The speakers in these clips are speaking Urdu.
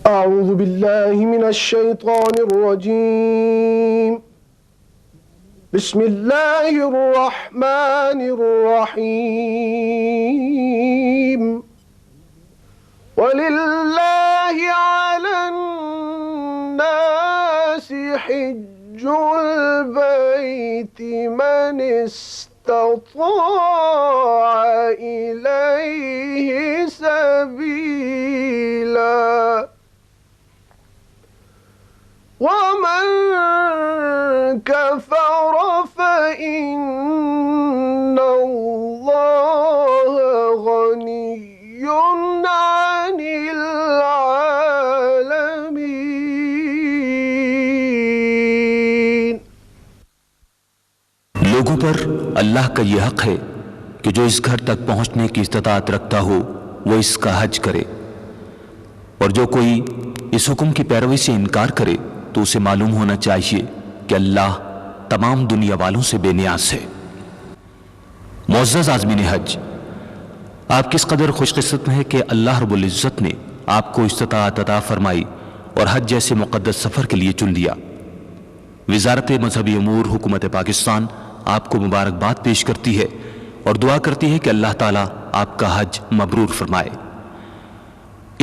أعوذ بالله من الشيطان الرجيم. بسم الله الرحمن الرحيم. ولله على الناس حج البيت من استطاع إليه سبيلا ومن كفر فإن الله غني عن العالمين. لوگوں پر اللہ کا یہ حق ہے کہ جو اس گھر تک پہنچنے کی استطاعت رکھتا ہو وہ اس کا حج کرے، اور جو کوئی اس حکم کی پیروی سے انکار کرے تو اسے معلوم ہونا چاہیے کہ اللہ تمام دنیا والوں سے بے نیاز ہے۔ معزز عازمین حج، آپ کس قدر خوش قسمت ہیں کہ اللہ رب العزت نے آپ کو استطاعت عطا فرمائی اور حج جیسے مقدس سفر کے لیے چن لیا۔ وزارت مذہبی امور حکومت پاکستان آپ کو مبارکباد پیش کرتی ہے اور دعا کرتی ہے کہ اللہ تعالیٰ آپ کا حج مبرور فرمائے۔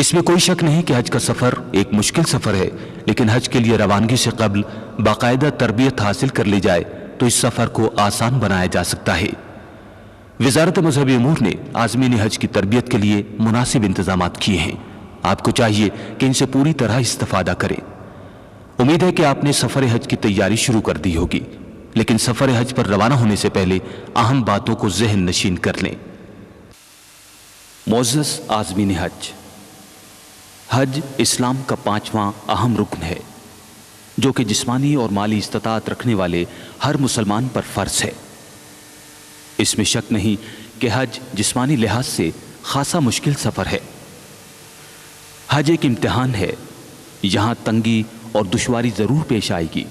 اس میں کوئی شک نہیں کہ حج کا سفر ایک مشکل سفر ہے، لیکن حج کے لیے روانگی سے قبل باقاعدہ تربیت حاصل کر لی جائے تو اس سفر کو آسان بنایا جا سکتا ہے۔ وزارت مذہبی امور نے عازمین حج کی تربیت کے لیے مناسب انتظامات کیے ہیں۔ آپ کو چاہیے کہ ان سے پوری طرح استفادہ کریں۔ امید ہے کہ آپ نے سفر حج کی تیاری شروع کر دی ہوگی، لیکن سفر حج پر روانہ ہونے سے پہلے اہم باتوں کو ذہن نشین کر لیں۔ معزز عازمین حج، حج اسلام کا 5واں اہم رکن ہے جو کہ جسمانی اور مالی استطاعت رکھنے والے ہر مسلمان پر فرض ہے۔ اس میں شک نہیں کہ حج جسمانی لحاظ سے خاصا مشکل سفر ہے۔ حج ایک امتحان ہے، یہاں تنگی اور دشواری ضرور پیش آئے گی۔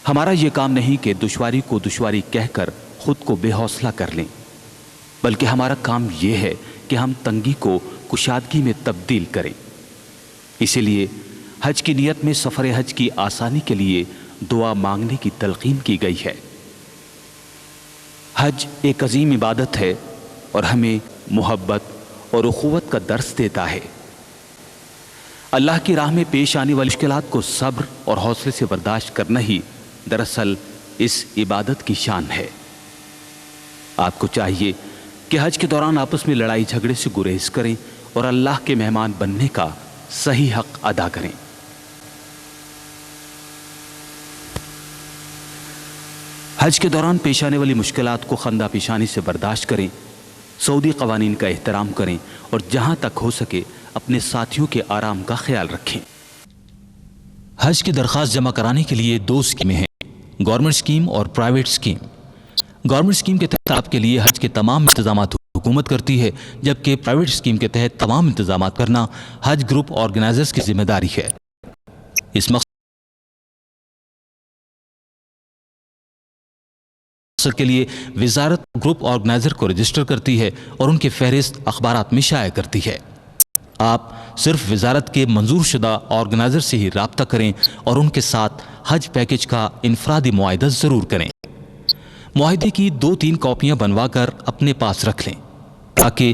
ہمارا یہ کام نہیں کہ دشواری کو دشواری کہہ کر خود کو بے حوصلہ کر لیں، بلکہ ہمارا کام یہ ہے کہ ہم تنگی کو کشادگی میں تبدیل کریں۔ اسی لیے حج کی نیت میں سفر حج کی آسانی کے لیے دعا مانگنے کی تلقین کی گئی ہے۔ حج ایک عظیم عبادت ہے اور ہمیں محبت اور اخوت کا درس دیتا ہے۔ اللہ کی راہ میں پیش آنے والی مشکلات کو صبر اور حوصلے سے برداشت کرنا ہی دراصل اس عبادت کی شان ہے۔ آپ کو چاہیے کہ حج کے دوران آپس میں لڑائی جھگڑے سے گریز کریں اور اللہ کے مہمان بننے کا صحیح حق ادا کریں۔ حج کے دوران پیش آنے والی مشکلات کو خندہ پیشانی سے برداشت کریں، سعودی قوانین کا احترام کریں اور جہاں تک ہو سکے اپنے ساتھیوں کے آرام کا خیال رکھیں۔ حج کی درخواست جمع کرانے کے لیے 2 اسکیمیں ہیں، گورنمنٹ اسکیم اور پرائیویٹ اسکیم۔ گورنمنٹ اسکیم کے تحت آپ کے لیے حج کے تمام انتظامات حکومت کرتی ہے، جبکہ پرائیویٹ اسکیم کے تحت تمام انتظامات کرنا حج گروپ آرگنائزرز کی ذمہ داری ہے۔ اس مقصد کے لیے وزارت گروپ آرگنائزر کو رجسٹر کرتی ہے اور ان کی فہرست اخبارات میں شائع کرتی ہے۔ آپ صرف وزارت کے منظور شدہ آرگنائزر سے ہی رابطہ کریں اور ان کے ساتھ حج پیکج کا انفرادی معاہدہ ضرور کریں۔ معاہدے کی 2-3 کاپیاں بنوا کر اپنے پاس رکھ لیں تاکہ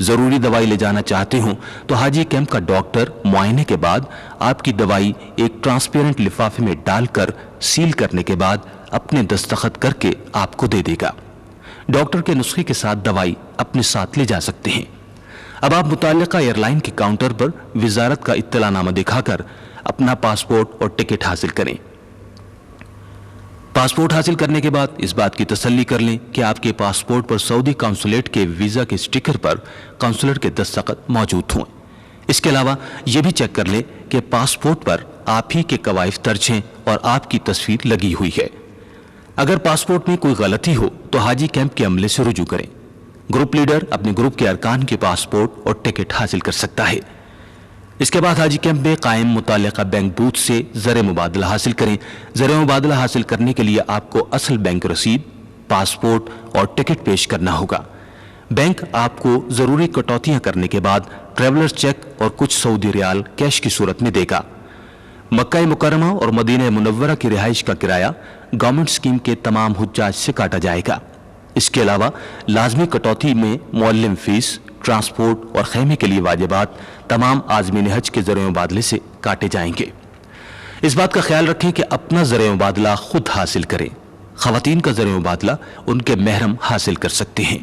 ضروری دوائی لے جانا چاہتے ہوں تو حاجی کیمپ کا ڈاکٹر معائنے کے بعد آپ کی دوائی ایک ٹرانسپیرنٹ لفافے میں ڈال کر سیل کرنے کے بعد اپنے دستخط کر کے آپ کو دے دے گا۔ ڈاکٹر کے نسخے کے ساتھ دوائی اپنے ساتھ لے جا سکتے ہیں۔ اب آپ متعلقہ ایئر لائن کے کاؤنٹر پر وزارت کا اطلاع نامہ دکھا کر اپنا پاسپورٹ اور ٹکٹ حاصل کریں۔ پاسپورٹ حاصل کرنے کے بعد اس بات کی تسلی کر لیں کہ آپ کے پاسپورٹ پر سعودی قونصلیٹ کے ویزا کے سٹیکر پر قونصلر کے دستخط موجود ہوں۔ اس کے علاوہ یہ بھی چیک کر لیں کہ پاسپورٹ پر آپ ہی کے کوائف درج ہیں اور آپ کی تصویر لگی ہوئی ہے۔ اگر پاسپورٹ میں کوئی غلطی ہو تو حاجی کیمپ کے عملے سے رجوع کریں۔ گروپ لیڈر اپنے گروپ کے ارکان کے پاسپورٹ اور ٹکٹ حاصل کر سکتا ہے۔ اس کے بعد حاجی کیمپ میں قائم متعلقہ بینک بوتھ سے زر مبادلہ حاصل کریں۔ زر مبادلہ حاصل کرنے کے لیے آپ کو اصل بینک رسید، پاسپورٹ اور ٹکٹ پیش کرنا ہوگا۔ بینک آپ کو ضروری کٹوتیاں کرنے کے بعد ٹریولرز چیک اور کچھ سعودی ریال کیش کی صورت میں دے گا۔ مکہ مکرمہ اور مدینہ منورہ کی رہائش کا کرایہ گورنمنٹ اسکیم کے تمام حجاج سے کاٹا جائے گا۔ اس کے علاوہ لازمی کٹوتی میں معلم فیس، ٹرانسپورٹ اور خیمے کے لیے واجبات تمام عازمین حج کے زر مبادلے سے کاٹے جائیں گے۔ اس بات کا خیال رکھیں کہ اپنا زر مبادلہ خود حاصل کریں۔ خواتین کا زر مبادلہ ان کے محرم حاصل کر سکتے ہیں۔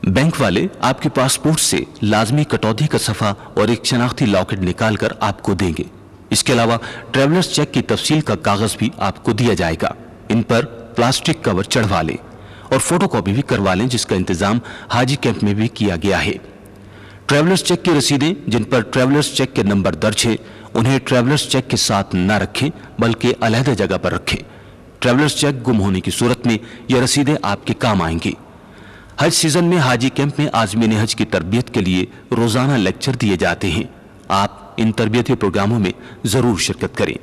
بینک والے آپ کے پاسپورٹ سے لازمی کٹوتی کا صفحہ اور ایک شناختی لاکٹ نکال کر آپ کو دیں گے۔ اس کے علاوہ ٹریولرز چیک کی تفصیل کا کاغذ بھی آپ کو دیا جائے گا۔ ان پر پلاسٹک کور چڑھوا لیں اور فوٹو کاپی بھی کروا لیں، جس کا انتظام حاجی کیمپ میں بھی کیا گیا ہے۔ ٹریولرز چیک کی رسیدیں جن پر ٹریولرز چیک کے نمبر درج ہے انہیں ٹریولرز چیک کے ساتھ نہ رکھیں بلکہ علیحدہ جگہ پر رکھیں۔ ٹریولرز چیک گم ہونے کی صورت میں یہ رسیدیں آپ کے کام آئیں گی۔ حج سیزن میں حاجی کیمپ میں عازمین حج کی تربیت کے لیے روزانہ لیکچر دیے جاتے ہیں۔ آپ ان تربیتی پروگراموں میں ضرور شرکت کریں۔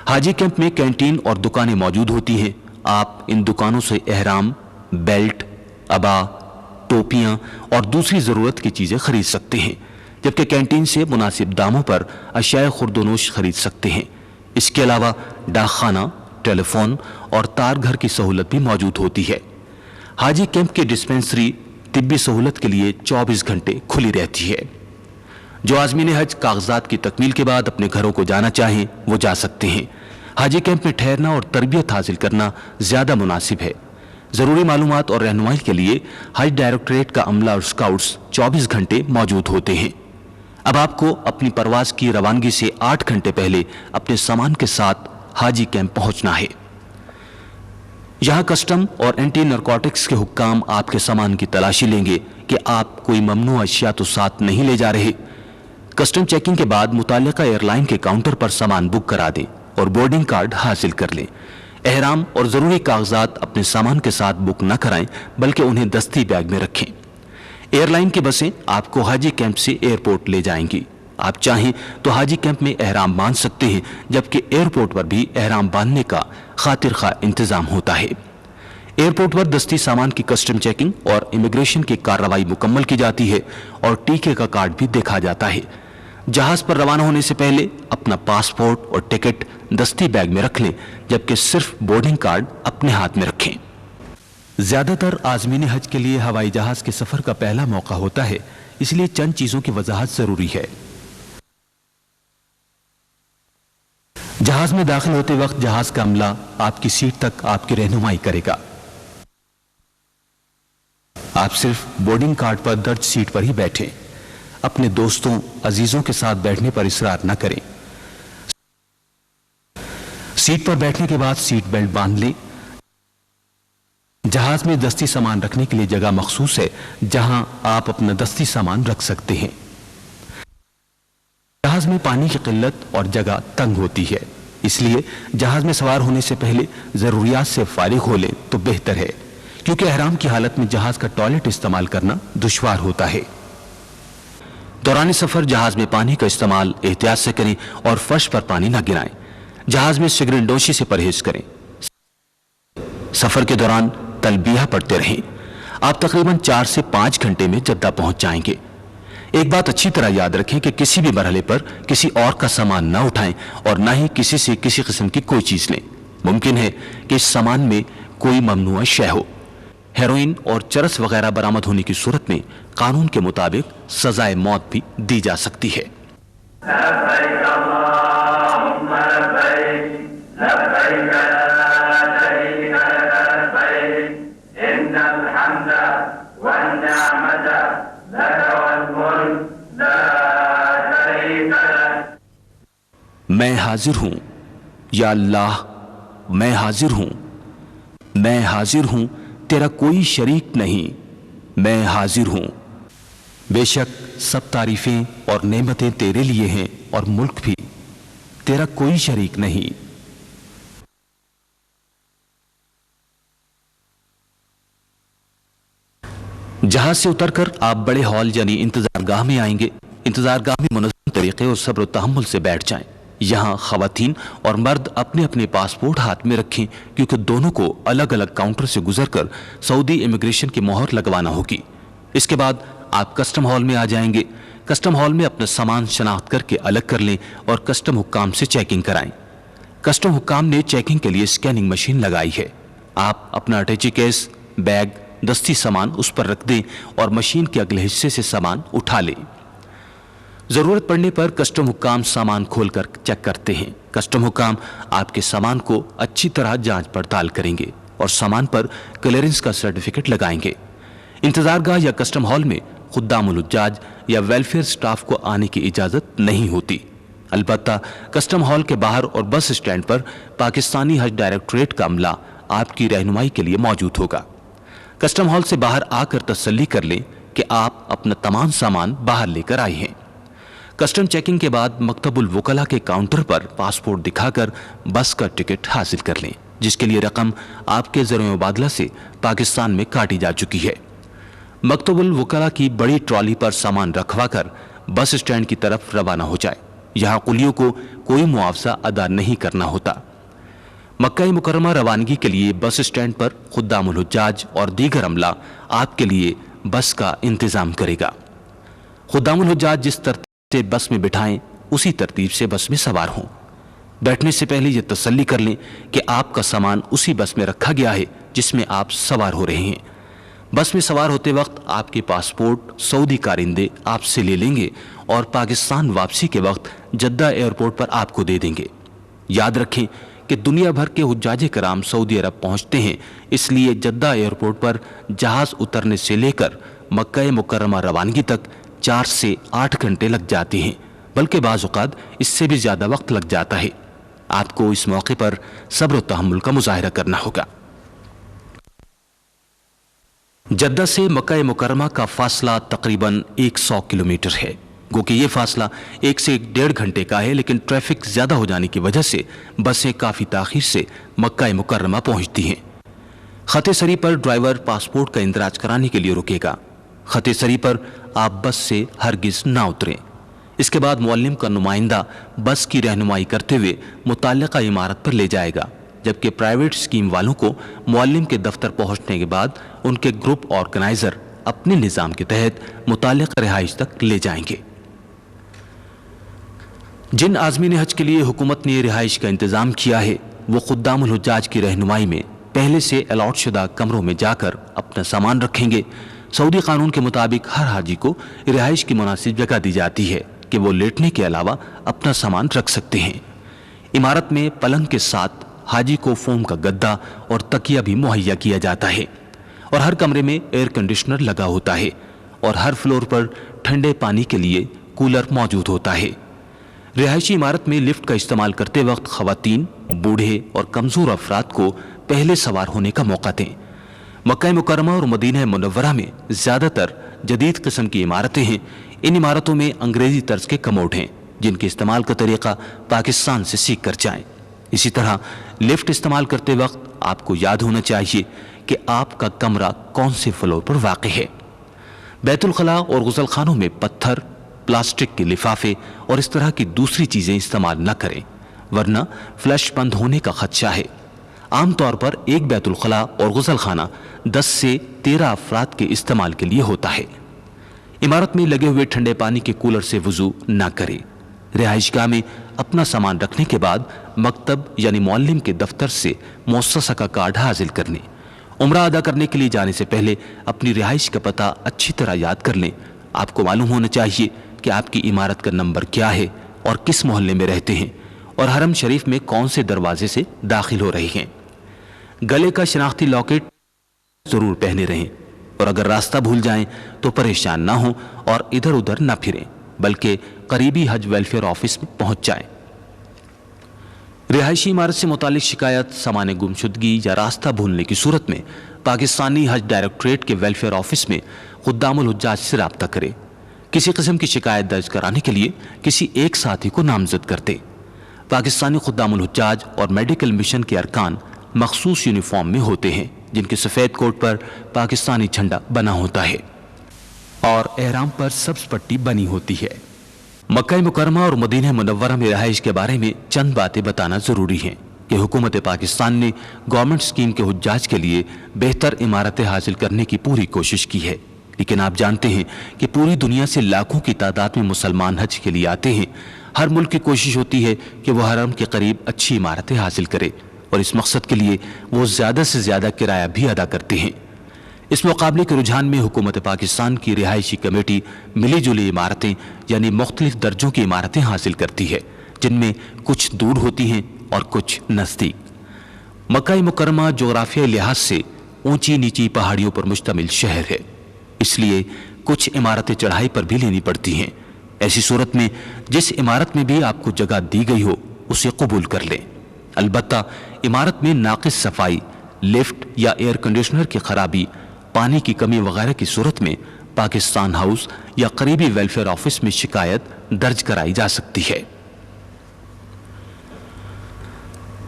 حاجی کیمپ میں کینٹین اور دکانیں موجود ہوتی ہیں۔ آپ ان دکانوں سے احرام، بیلٹ، عبا، ٹوپیاں اور دوسری ضرورت کی چیزیں خرید سکتے ہیں، جبکہ کینٹین سے مناسب داموں پر اشیاء خورد و نوش خرید سکتے ہیں۔ اس کے علاوہ ڈاک خانہ، ٹیلی فون اور تار گھر کی سہولت بھی موجود ہوتی ہے۔ حاجی کیمپ کی ڈسپینسری طبی سہولت کے لیے 24 گھنٹے کھلی رہتی ہے۔ جو عازمین حج کاغذات کی تکمیل کے بعد اپنے گھروں کو جانا چاہیں وہ جا سکتے ہیں۔ حاجی کیمپ میں ٹھہرنا اور تربیت حاصل کرنا زیادہ مناسب ہے۔ ضروری معلومات اور رہنمائی کے لیے حج ڈائریکٹوریٹ کا عملہ اور اسکاؤٹس 24 گھنٹے موجود ہوتے ہیں۔ اب آپ کو اپنی پرواز کی روانگی سے 8 گھنٹے پہلے اپنے سامان کے ساتھ حاجی کیمپ پہنچنا ہے۔ یہاں کسٹم اور اینٹی نارکوٹکس کے حکام آپ کے سامان کی تلاشی لیں گے کہ آپ کوئی ممنوع اشیاء تو ساتھ نہیں لے جا رہے۔ کسٹم چیکنگ کے بعد متعلقہ ایئر لائن کے کاؤنٹر پر سامان بک کرا دیں اور بورڈنگ کارڈ حاصل کر لیں۔ احرام اور ضروری کاغذات اپنے سامان کے ساتھ بک نہ کرائیں بلکہ انہیں دستی بیگ میں رکھیں۔ ایئر لائن کی بسیں آپ کو حاجی کیمپ سے ایئرپورٹ لے جائیں گی۔ آپ چاہیں تو حاجی کیمپ میں احرام باندھ سکتے ہیں، جبکہ ایئرپورٹ پر بھی احرام باندھنے کا خاطر خواہ انتظام ہوتا ہے۔ ایئرپورٹ پر دستی سامان کی کسٹم چیکنگ اور امیگریشن کی کارروائی مکمل کی جاتی ہے اور ٹیکے کا کارڈ بھی دیکھا جاتا ہے۔ جہاز پر روانہ ہونے سے پہلے اپنا پاسپورٹ اور ٹکٹ دستی بیگ میں رکھ لیں، جبکہ صرف بورڈنگ کارڈ اپنے ہاتھ میں رکھیں۔ زیادہ تر عازمین حج کے لیے ہوائی جہاز کے سفر کا پہلا موقع ہوتا ہے، اس لیے چند چیزوں کی وضاحت ضروری ہے۔ جہاز میں داخل ہوتے وقت جہاز کا عملہ آپ کی سیٹ تک آپ کی رہنمائی کرے گا۔ آپ صرف بورڈنگ کارڈ پر درج سیٹ پر ہی بیٹھیں۔ اپنے دوستوں عزیزوں کے ساتھ بیٹھنے پر اصرار نہ کریں۔ سیٹ پر بیٹھنے کے بعد سیٹ بیلٹ باندھ لیں۔ جہاز میں دستی سامان رکھنے کے لیے جگہ مخصوص ہے جہاں آپ اپنا دستی سامان رکھ سکتے ہیں۔ جہاز میں پانی کی قلت اور جگہ تنگ ہوتی ہے، اس لیے جہاز میں سوار ہونے سے پہلے ضروریات سے فارغ ہو لیں تو بہتر ہے، کیونکہ احرام کی حالت میں جہاز کا ٹوائلٹ استعمال کرنا دشوار ہوتا ہے۔ دوران سفر جہاز میں پانی کا استعمال احتیاط سے کریں اور فرش پر پانی نہ گرائیں۔ جہاز میں سگریٹ نوشی سے پرہیز کریں۔ سفر کے دوران تلبیہ پڑھتے رہیں۔ آپ تقریباً 4 سے 5 گھنٹے میں جدہ پہنچ جائیں گے۔ ایک بات اچھی طرح یاد رکھیں کہ کسی بھی مرحلے پر کسی اور کا سامان نہ اٹھائیں اور نہ ہی کسی سے کسی قسم کی کوئی چیز لیں۔ ممکن ہے کہ اس سامان میں کوئی ممنوع شے ہو۔ ہیروئن اور چرس وغیرہ برآمد ہونے کی صورت میں قانون کے مطابق سزائے موت بھی دی جا سکتی ہے۔ لبیک اللہم لبیک لبیک لا شریک لک لبیک ان الحمد والنعمت لک والملک لا شریک لک۔ میں حاضر ہوں، یا اللہ میں حاضر ہوں، میں حاضر ہوں، تیرا کوئی شریک نہیں، میں حاضر ہوں، بے شک سب تعریفیں اور نعمتیں تیرے لیے ہیں اور ملک بھی، تیرا کوئی شریک نہیں۔ جہاز سے اتر کر آپ بڑے ہال یعنی انتظار گاہ میں آئیں گے۔ انتظار گاہ میں منظم طریقے اور صبر و تحمل سے بیٹھ جائیں۔ یہاں خواتین اور مرد اپنے اپنے پاسپورٹ ہاتھ میں رکھیں، کیونکہ دونوں کو الگ الگ کاؤنٹر سے گزر کر سعودی امیگریشن کی مہر لگوانا ہوگی۔ اس کے بعد آپ کسٹم ہال میں آ جائیں گے۔ کسٹم ہال میں اپنا سامان شناخت کر کے الگ کر لیں اور کسٹم حکام سے چیکنگ کرائیں۔ کسٹم حکام نے چیکنگ کے لیے اسکیننگ مشین لگائی ہے۔ آپ اپنا اٹیچی کیس، بیگ، دستی سامان اس پر رکھ دیں اور مشین کے اگلے حصے سے سامان اٹھا لیں۔ ضرورت پڑنے پر کسٹم حکام سامان کھول کر چیک کرتے ہیں۔ کسٹم حکام آپ کے سامان کو اچھی طرح جانچ پڑتال کریں گے اور سامان پر کلیئرنس کا سرٹیفکیٹ لگائیں گے۔ انتظار گاہ یا کسٹم ہال میں خدام الحجاج یا ویلفیئر سٹاف کو آنے کی اجازت نہیں ہوتی۔ البتہ کسٹم ہال کے باہر اور بس اسٹینڈ پر پاکستانی حج ڈائریکٹوریٹ کا عملہ آپ کی رہنمائی کے لیے موجود ہوگا۔ کسٹم ہال سے باہر آ کر تسلی کر لیں کہ آپ اپنا تمام سامان باہر لے کر آئے ہیں۔ کسٹم چیکنگ کے بعد مکتب الوکلاء کے کاؤنٹر پر پاسپورٹ دکھا کر بس کا ٹکٹ حاصل کر لیں، جس کے لیے رقم آپ کے زر مبادلہ سے پاکستان میں کاٹی جا چکی ہے۔ مکتب الوکلاء کی بڑی ٹرالی پر سامان رکھوا کر بس اسٹینڈ کی طرف روانہ ہو جائے۔ یہاں قلیوں کو کوئی معاوضہ ادا نہیں کرنا ہوتا۔ مکہ مکرمہ روانگی کے لیے بس اسٹینڈ پر خدام الحجاج اور دیگر عملہ آپ کے لیے بس کا انتظام کرے گا۔ خدام الحجاج جس ترتیب سے بس میں بٹھائیں اسی ترتیب سے بس میں سوار ہوں۔ بیٹھنے سے پہلے یہ تسلی کر لیں کہ آپ کا سامان اسی بس میں رکھا گیا ہے جس میں آپ سوار ہو رہے ہیں۔ بس میں سوار ہوتے وقت آپ کے پاسپورٹ سعودی کارندے آپ سے لے لیں گے اور پاکستان واپسی کے وقت جدہ ایئرپورٹ پر آپ کو دے دیں گے۔ یاد رکھیں کہ دنیا بھر کے حجاج کرام سعودی عرب پہنچتے ہیں، اس لیے جدہ ایئرپورٹ پر جہاز اترنے سے لے کر مکہ مکرمہ روانگی تک 4 سے 8 گھنٹے لگ جاتے ہیں، بلکہ بعض اوقات اس سے بھی زیادہ وقت لگ جاتا ہے۔ آپ کو اس موقع پر صبر و تحمل کا مظاہرہ کرنا ہوگا۔ جدہ سے مکہ مکرمہ کا فاصلہ تقریباً 100 کلومیٹر ہے، گو کہ یہ فاصلہ 1 سے 1.5 گھنٹے کا ہے، لیکن ٹریفک زیادہ ہو جانے کی وجہ سے بسیں کافی تاخیر سے مکہ مکرمہ پہنچتی ہیں۔ خط سری پر ڈرائیور پاسپورٹ کا اندراج کرانے کے لیے رکے گا۔ خط سری پر آپ بس سے ہرگز نہ اتریں۔ اس کے بعد معلم کا نمائندہ بس کی رہنمائی کرتے ہوئے متعلقہ عمارت پر لے جائے گا، جبکہ پرائیویٹ اسکیم والوں کو معلم کے دفتر پہنچنے کے بعد ان کے گروپ آرگنائزر اپنے نظام کے تحت متعلقہ رہائش تک لے جائیں گے۔ جن عازمین حج کے لیے حکومت نے رہائش کا انتظام کیا ہے وہ خدام الحجاج کی رہنمائی میں پہلے سے الاٹ شدہ کمروں میں جا کر اپنا سامان رکھیں گے۔ سعودی قانون کے مطابق ہر حاجی کو رہائش کی مناسب جگہ دی جاتی ہے کہ وہ لیٹنے کے علاوہ اپنا سامان رکھ سکتے ہیں۔ عمارت میں پلنگ کے ساتھ حاجی کو فوم کا گدا اور تکیہ بھی مہیا کیا جاتا ہے، اور ہر کمرے میں ایئر کنڈیشنر لگا ہوتا ہے، اور ہر فلور پر ٹھنڈے پانی کے لیے کولر موجود ہوتا ہے۔ رہائشی عمارت میں لفٹ کا استعمال کرتے وقت خواتین، بوڑھے اور کمزور افراد کو پہلے سوار ہونے کا موقع دیں۔ مکہ مکرمہ اور مدینہ منورہ میں زیادہ تر جدید قسم کی عمارتیں ہیں۔ ان عمارتوں میں انگریزی طرز کے کموڈ ہیں جن کے استعمال کا طریقہ پاکستان سے سیکھ کر جائیں۔ اسی طرح لفٹ استعمال کرتے وقت آپ کو یاد ہونا چاہیے کہ آپ کا کمرہ کون سے فلور پر واقع ہے۔ بیت الخلاء اور غسل خانوں میں پتھر، پلاسٹک کے لفافے اور اس طرح کی دوسری چیزیں استعمال نہ کریں، ورنہ فلش بند ہونے کا خدشہ ہے۔ عام طور پر ایک بیت الخلاء اور غسل خانہ 10 سے 13 افراد کے استعمال کے لیے ہوتا ہے۔ عمارت میں لگے ہوئے ٹھنڈے پانی کے کولر سے وضو نہ کریں۔ رہائش گاہ میں اپنا سامان رکھنے کے بعد مکتب یعنی معلم کے دفتر سے مؤسسہ کا کارڈ حاصل کرنے عمرہ ادا کرنے کے لیے جانے سے پہلے اپنی رہائش کا پتہ اچھی طرح یاد کر لیں۔ آپ کو معلوم ہونا چاہیے کہ آپ کی عمارت کا نمبر کیا ہے اور کس محلے میں رہتے ہیں اور حرم شریف میں کون سے دروازے سے داخل ہو رہے ہیں۔ گلے کا شناختی لاکٹ ضرور پہنے رہیں، اور اگر راستہ بھول جائیں تو پریشان نہ ہوں اور ادھر ادھر نہ پھریں، بلکہ قریبی حج ویلفیئر آفس میں پہنچ جائیں۔ رہائشی عمارت سے متعلق شکایت، سامان گمشدگی یا راستہ بھولنے کی صورت میں پاکستانی حج ڈائریکٹوریٹ کے ویلفیئر آفس میں خدام الحجاج سے رابطہ کریں۔ کسی قسم کی شکایت درج کرانے کے لیے کسی ایک ساتھی کو نامزد کر دیں۔ پاکستانی خدام الحجاج اور میڈیکل مشن کے ارکان مخصوص یونیفارم میں ہوتے ہیں، جن کے سفید کوٹ پر پاکستانی جھنڈا بنا ہوتا ہے اور احرام پر سبز پٹی بنی ہوتی ہے۔ مکہ مکرمہ اور مدینہ منورہ میں رہائش کے بارے میں چند باتیں بتانا ضروری ہیں کہ حکومت پاکستان نے گورنمنٹ اسکیم کے حجاج کے لیے بہتر عمارتیں حاصل کرنے کی پوری کوشش کی ہے، لیکن آپ جانتے ہیں کہ پوری دنیا سے لاکھوں کی تعداد میں مسلمان حج کے لیے آتے ہیں۔ ہر ملک کی کوشش ہوتی ہے کہ وہ حرم کے قریب اچھی عمارتیں حاصل کرے، اور اس مقصد کے لیے وہ زیادہ سے زیادہ کرایہ بھی ادا کرتے ہیں۔ اس مقابلے کے رجحان میں حکومت پاکستان کی رہائشی کمیٹی ملی جلی عمارتیں یعنی مختلف درجوں کی عمارتیں حاصل کرتی ہے، جن میں کچھ دور ہوتی ہیں اور کچھ نزدیک۔ مکہ مکرمہ جغرافیائی لحاظ سے اونچی نیچی پہاڑیوں پر مشتمل شہر ہے، اس لیے کچھ عمارتیں چڑھائی پر بھی لینی پڑتی ہیں۔ ایسی صورت میں جس عمارت میں بھی آپ کو جگہ دی گئی ہو اسے قبول کر لیں، البتہ عمارت میں ناقص صفائی، لفٹ یا ایئر کنڈیشنر کی خرابی، پانی کی کمی وغیرہ کی صورت میں پاکستان ہاؤس یا قریبی ویلفیئر آفس میں شکایت درج کرائی جا سکتی ہے۔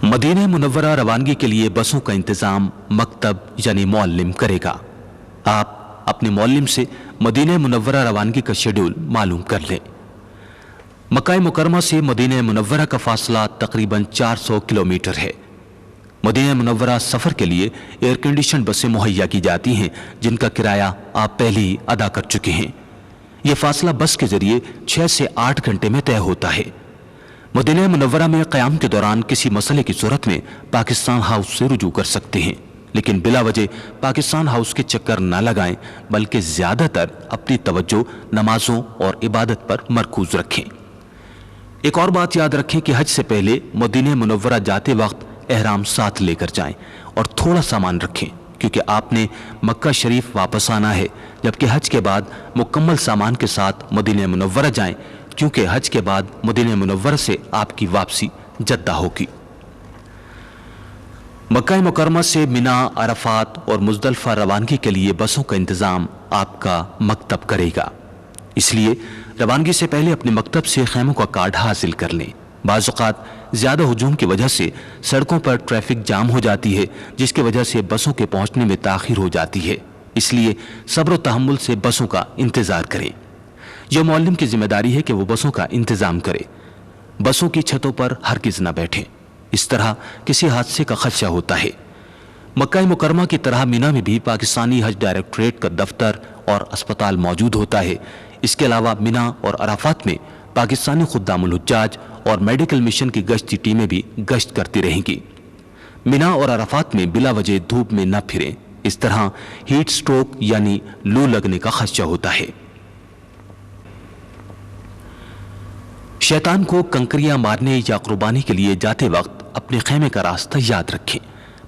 مدینہ منورہ روانگی کے لیے بسوں کا انتظام مکتب یعنی معلم کرے گا۔ آپ اپنے معلم سے مدینہ منورہ روانگی کا شیڈول معلوم کر لیں۔ مکہ مکرمہ سے مدینہ منورہ کا فاصلہ تقریباً 400 کلومیٹر ہے۔ مدینہ منورہ سفر کے لیے ایئر کنڈیشن بسیں مہیا کی جاتی ہیں، جن کا کرایہ آپ پہلے ہی ادا کر چکے ہیں۔ یہ فاصلہ بس کے ذریعے 6 سے 8 گھنٹے میں طے ہوتا ہے۔ مدینہ منورہ میں قیام کے دوران کسی مسئلے کی صورت میں پاکستان ہاؤس سے رجوع کر سکتے ہیں، لیکن بلا وجہ پاکستان ہاؤس کے چکر نہ لگائیں، بلکہ زیادہ تر اپنی توجہ نمازوں اور عبادت پر مرکوز رکھیں۔ ایک اور بات یاد رکھیں کہ حج سے پہلے مدینہ منورہ جاتے وقت احرام ساتھ لے کر جائیں اور تھوڑا سامان رکھیں، کیونکہ آپ نے مکہ شریف واپس آنا ہے، جبکہ حج کے بعد مکمل سامان کے ساتھ مدینہ منورہ جائیں، کیونکہ حج کے بعد مدینہ منورہ سے آپ کی واپسی جدہ ہوگی۔ مکہ مکرمہ سے منا، عرفات اور مزدلفہ روانگی کے لیے بسوں کا انتظام آپ کا مکتب کرے گا، اس لیے روانگی سے پہلے اپنے مکتب سے خیموں کا کارڈ حاصل کر لیں۔ بعض اوقات زیادہ ہجوم کی وجہ سے سڑکوں پر ٹریفک جام ہو جاتی ہے، جس کی وجہ سے بسوں کے پہنچنے میں تاخیر ہو جاتی ہے، اس لیے صبر و تحمل سے بسوں کا انتظار کریں۔ یہ معلم کی ذمہ داری ہے کہ وہ بسوں کا انتظام کرے۔ بسوں کی چھتوں پر ہرگز نہ بیٹھیں، اس طرح کسی حادثے کا خدشہ ہوتا ہے۔ مکہ مکرمہ کی طرح مینا میں بھی پاکستانی حج ڈائریکٹوریٹ کا دفتر اور اسپتال موجود ہوتا ہے۔ اس کے علاوہ مینا اور عرفات میں پاکستانی خدام الحجاج اور میڈیکل مشن کی گشتی ٹیمیں بھی گشت کرتی رہیں گی۔ مینا اور عرفات میں بلا وجہ دھوپ میں نہ پھریں، اس طرح ہیٹ سٹروک یعنی لو لگنے کا خدشہ ہوتا ہے۔ شیطان کو کنکریاں مارنے یا قربانی کے لیے جاتے وقت اپنے خیمے کا راستہ یاد رکھیں،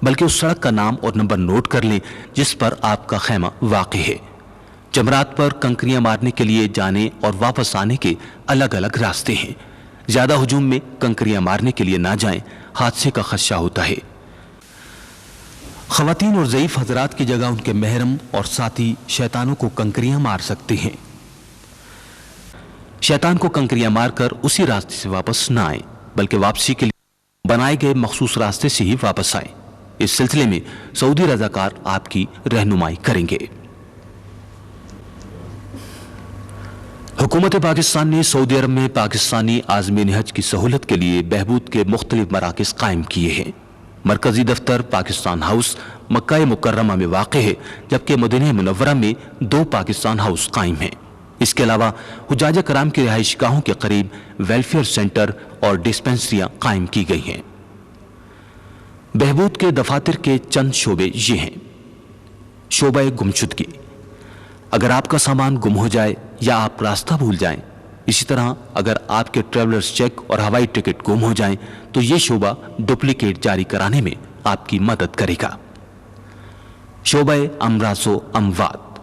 بلکہ اس سڑک کا نام اور نمبر نوٹ کر لیں جس پر آپ کا خیمہ واقع ہے۔ جمرات پر کنکریاں مارنے کے لیے جانے اور واپس آنے کے الگ الگ راستے ہیں۔ زیادہ ہجوم میں کنکریاں مارنے کے لیے نہ جائیں، حادثے کا خدشہ ہوتا ہے۔ خواتین اور ضعیف حضرات کی جگہ ان کے محرم اور ساتھی شیطانوں کو کنکریاں مار سکتے ہیں۔ شیطان کو کنکریاں مار کر اسی راستے سے واپس نہ آئیں، بلکہ واپسی کے لیے بنائے گئے مخصوص راستے سے ہی واپس آئیں۔ اس سلسلے میں سعودی رضاکار آپ کی رہنمائی کریں گے۔ حکومت پاکستان نے سعودی عرب میں پاکستانی عازمین حج کی سہولت کے لیے بہبود کے مختلف مراکز قائم کیے ہیں۔ مرکزی دفتر پاکستان ہاؤس مکہ مکرمہ میں واقع ہے، جبکہ مدینہ منورہ میں 2 پاکستان ہاؤس قائم ہیں۔ اس کے علاوہ حجاج کرام کی رہائش گاہوں کے قریب ویلفیئر سینٹر اور ڈسپنسریاں قائم کی گئی ہیں۔ بہبود کے دفاتر کے چند شعبے یہ ہیں: شعبہ گمشدگی، اگر آپ کا سامان گم ہو جائے یا آپ راستہ بھول جائیں، اسی طرح اگر آپ کے ٹریولرز چیک اور ہوائی ٹکٹ گم ہو جائیں تو یہ شعبہ ڈپلیکیٹ جاری کرانے میں آپ کی مدد کرے گا۔ شعبہ امراض و اموات،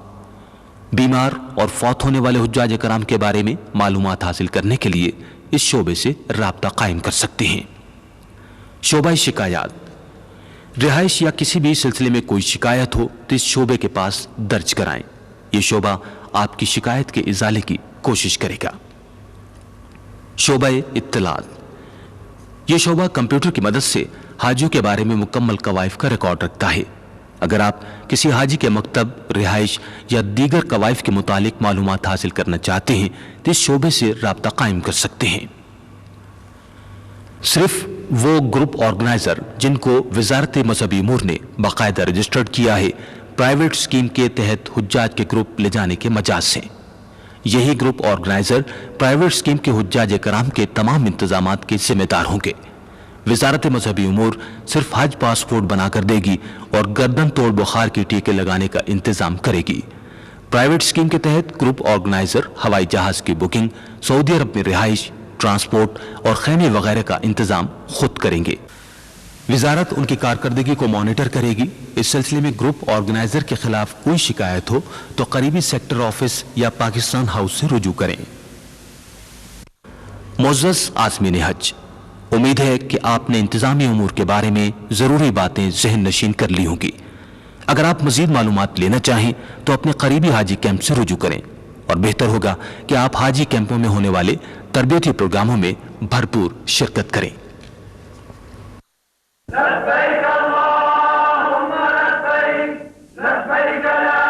بیمار اور فوت ہونے والے حجاج کرام کے بارے میں معلومات حاصل کرنے کے لیے اس شعبے سے رابطہ قائم کر سکتے ہیں۔ شعبہ شکایات، رہائش یا کسی بھی سلسلے میں کوئی شکایت ہو تو اس شعبے کے پاس درج کرائیں، یہ شعبہ آپ کی شکایت کے ازالے کی کوشش کرے گا۔ شعبہ اطلاعات، یہ شعبہ کمپیوٹر کی مدد سے حاجیوں کے بارے میں مکمل قوائف کا ریکارڈ رکھتا ہے۔ اگر آپ کسی حاجی کے مکتب، رہائش یا دیگر قوائف کے متعلق معلومات حاصل کرنا چاہتے ہیں تو اس شعبے سے رابطہ قائم کر سکتے ہیں۔ صرف وہ گروپ آرگنائزر جن کو وزارت مذہبی امور نے باقاعدہ رجسٹرڈ کیا ہے، پرائیویٹ اسکیم کے تحت حجاج کے گروپ لے جانے کے مجاز ہیں۔ یہی گروپ آرگنائزر پرائیویٹ اسکیم کے حجاج کرام کے تمام انتظامات کے ذمہ دار ہوں گے۔ وزارت مذہبی امور صرف حج پاسپورٹ بنا کر دے گی اور گردن توڑ بخار کے ٹیکے لگانے کا انتظام کرے گی۔ پرائیویٹ اسکیم کے تحت گروپ آرگنائزر ہوائی جہاز کی بکنگ، سعودی عرب میں رہائش، ٹرانسپورٹ اور خیمے وغیرہ کا انتظام خود کریں گے۔ وزارت ان کی کارکردگی کو مانیٹر کرے گی۔ اس سلسلے میں گروپ آرگنائزر کے خلاف کوئی شکایت ہو تو قریبی سیکٹر آفس یا پاکستان ہاؤس سے رجوع کریں۔ معزز عازمین حج، امید ہے کہ آپ نے انتظامی امور کے بارے میں ضروری باتیں ذہن نشین کر لی ہوں گی۔ اگر آپ مزید معلومات لینا چاہیں تو اپنے قریبی حاجی کیمپ سے رجوع کریں، اور بہتر ہوگا کہ آپ حاجی کیمپوں میں ہونے والے تربیتی پروگراموں میں بھرپور شرکت کریں۔ لبيك اللهم لبيك لبيك لا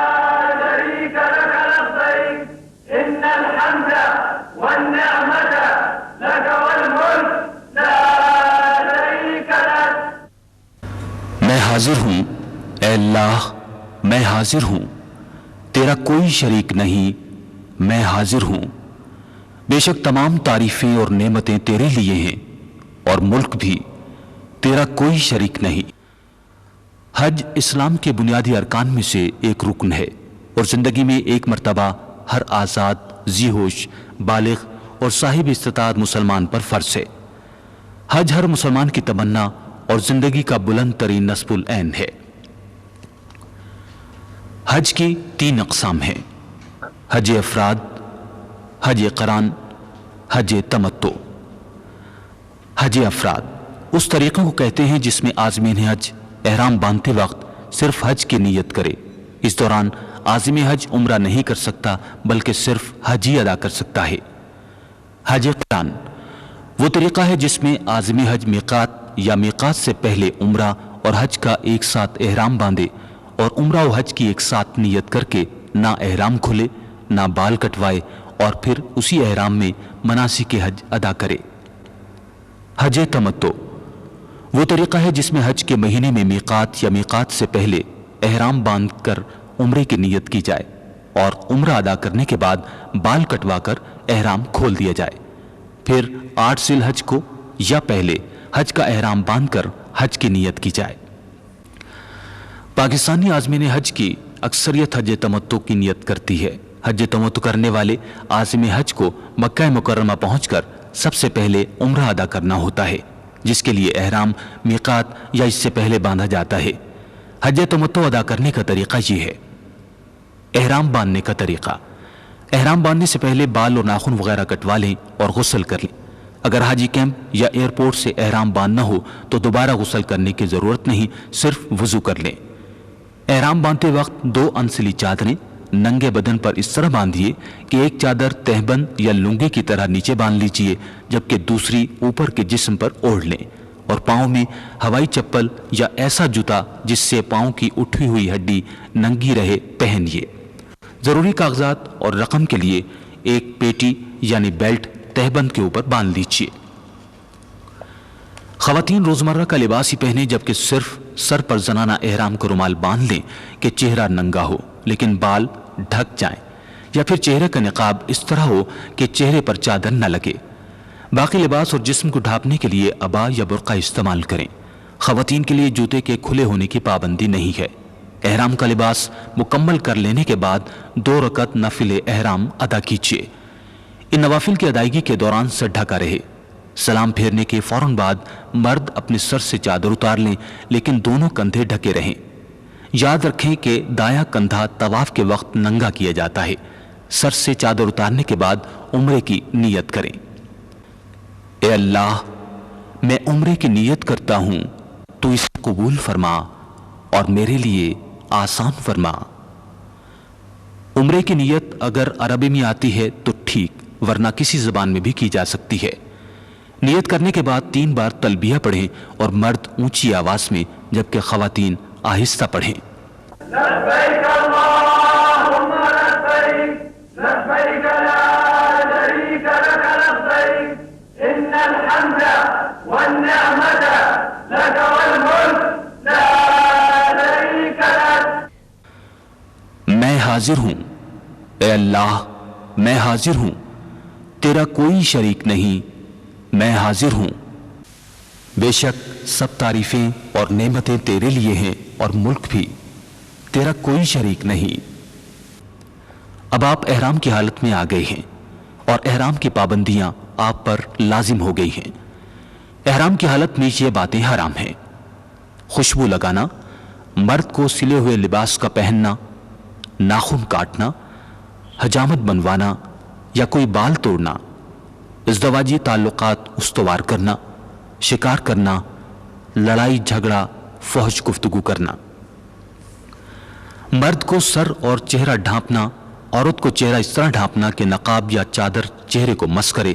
شريك لك لبيك إن الحمد والنعمة لك والملك لا شريك لك۔ میں حاضر ہوں، اے اللہ میں حاضر ہوں، تیرا کوئی شریک نہیں، میں حاضر ہوں، بے شک تمام تعریفیں اور نعمتیں تیرے لیے ہیں اور ملک بھی، تیرا کوئی شریک نہیں۔ حج اسلام کے بنیادی ارکان میں سے ایک رکن ہے اور زندگی میں ایک مرتبہ ہر آزاد، ذی ہوش، بالغ اور صاحب استطاعت مسلمان پر فرض ہے۔ حج ہر مسلمان کی تمنا اور زندگی کا بلند ترین نصب العین ہے۔ حج کی 3 اقسام ہیں: حج افراد، حج قران، حج تمتع۔ حج افراد اس طریقے کو کہتے ہیں جس میں عازمین حج احرام باندھتے وقت صرف حج کی نیت کرے۔ اس دوران عازم حج عمرہ نہیں کر سکتا بلکہ صرف حج ہی ادا کر سکتا ہے۔ حج قران وہ طریقہ ہے جس میں عازم حج میقات یا میقات سے پہلے عمرہ اور حج کا ایک ساتھ احرام باندھے اور عمرہ و حج کی ایک ساتھ نیت کر کے نہ احرام کھلے، نہ بال کٹوائے اور پھر اسی احرام میں مناسک حج ادا کرے۔ حج تمتع وہ طریقہ ہے جس میں حج کے مہینے میں میقات یا میقات سے پہلے احرام باندھ کر عمرے کی نیت کی جائے اور عمرہ ادا کرنے کے بعد بال کٹوا کر احرام کھول دیا جائے، پھر 8 ذی الحج کو یا پہلے حج کا احرام باندھ کر حج کی نیت کی جائے۔ پاکستانی عازمین حج کی اکثریت حج تمتع کی نیت کرتی ہے۔ حج تمتع کرنے والے عازم حج کو مکہ مکرمہ پہنچ کر سب سے پہلے عمرہ ادا کرنا ہوتا ہے، جس کے لیے احرام میقات یا اس سے پہلے باندھا جاتا ہے۔ حج تمتع ادا کرنے کا طریقہ یہ ہے۔ احرام باندھنے کا طریقہ: احرام باندھنے سے پہلے بال اور ناخن وغیرہ کٹوا لیں اور غسل کر لیں۔ اگر حاجی کیمپ یا ایئرپورٹ سے احرام باندھنا ہو تو دوبارہ غسل کرنے کی ضرورت نہیں، صرف وضو کر لیں۔ احرام باندھتے وقت 2 انسلی چادریں ننگے بدن پر اس طرح باندھیے کہ ایک چادر تہبند یا لنگی کی طرح نیچے باندھ لیجیے جبکہ دوسری اوپر کے جسم پر اوڑھ لیں، اور پاؤں میں ہوائی چپل یا ایسا جوتا جس سے پاؤں کی اٹھی ہوئی ہڈی ننگی رہے پہنیے۔ ضروری کاغذات اور رقم کے لیے ایک پیٹی یعنی بیلٹ تہبند کے اوپر باندھ لیجیے۔ خواتین روزمرہ کا لباس ہی پہنیں جبکہ صرف سر پر زنانہ احرام کو رومال باندھ لیں کہ چہرہ ننگا ہو لیکن بال ڈھک جائیں، یا پھر چہرے کا نقاب اس طرح ہو کہ چہرے پر چادر نہ لگے۔ باقی لباس اور جسم کو ڈھانپنے کے لیے عبا یا برقع استعمال کریں۔ خواتین کے لیے جوتے کے کھلے ہونے کی پابندی نہیں ہے۔ احرام کا لباس مکمل کر لینے کے بعد 2 رکعت نفل احرام ادا کیجیے۔ ان نوافل کی ادائیگی کے دوران سر ڈھکا رہے۔ سلام پھیرنے کے فوراً بعد مرد اپنے سر سے چادر اتار لیں، لیکن دونوں کندھے ڈھکے رہیں۔ یاد رکھیں کہ دایاں کندھا طواف کے وقت ننگا کیا جاتا ہے۔ سر سے چادر اتارنے کے بعد عمرے کی نیت کریں۔ اے اللہ، میں عمرے کی نیت کرتا ہوں، تو اسے قبول فرما اور میرے لیے آسان فرما۔ عمرے کی نیت اگر عربی میں آتی ہے تو ٹھیک، ورنہ کسی زبان میں بھی کی جا سکتی ہے۔ نیت کرنے کے بعد 3 بار تلبیہ پڑھیں اور مرد اونچی آواز میں، جبکہ خواتین آہستہ پڑھیں۔ لبيك اللهم لبيك لبيك لا شريك لك لبيك إن الحمد والنعمة لك والملك لا شريك لك۔ میں حاضر ہوں، اے اللہ، میں حاضر ہوں، تیرا کوئی شریک نہیں، میں حاضر ہوں۔ بے شک سب تعریفیں اور نعمتیں تیرے لیے ہیں اور ملک بھی، تیرا کوئی شریک نہیں۔ اب آپ احرام کی حالت میں آ گئے ہیں اور احرام کی پابندیاں آپ پر لازم ہو گئی ہیں۔ احرام کی حالت میں یہ باتیں حرام ہیں: خوشبو لگانا، مرد کو سلے ہوئے لباس کا پہننا، ناخن کاٹنا، حجامت بنوانا یا کوئی بال توڑنا، ازدواجی تعلقات استوار کرنا، شکار کرنا، لڑائی جھگڑا، فحش گفتگو کرنا۔ مرد کو سر اور چہرہ ڈھانپنا، عورت کو چہرہ اس طرح ڈھانپنا کہ نقاب یا چادر چہرے کو مس کرے۔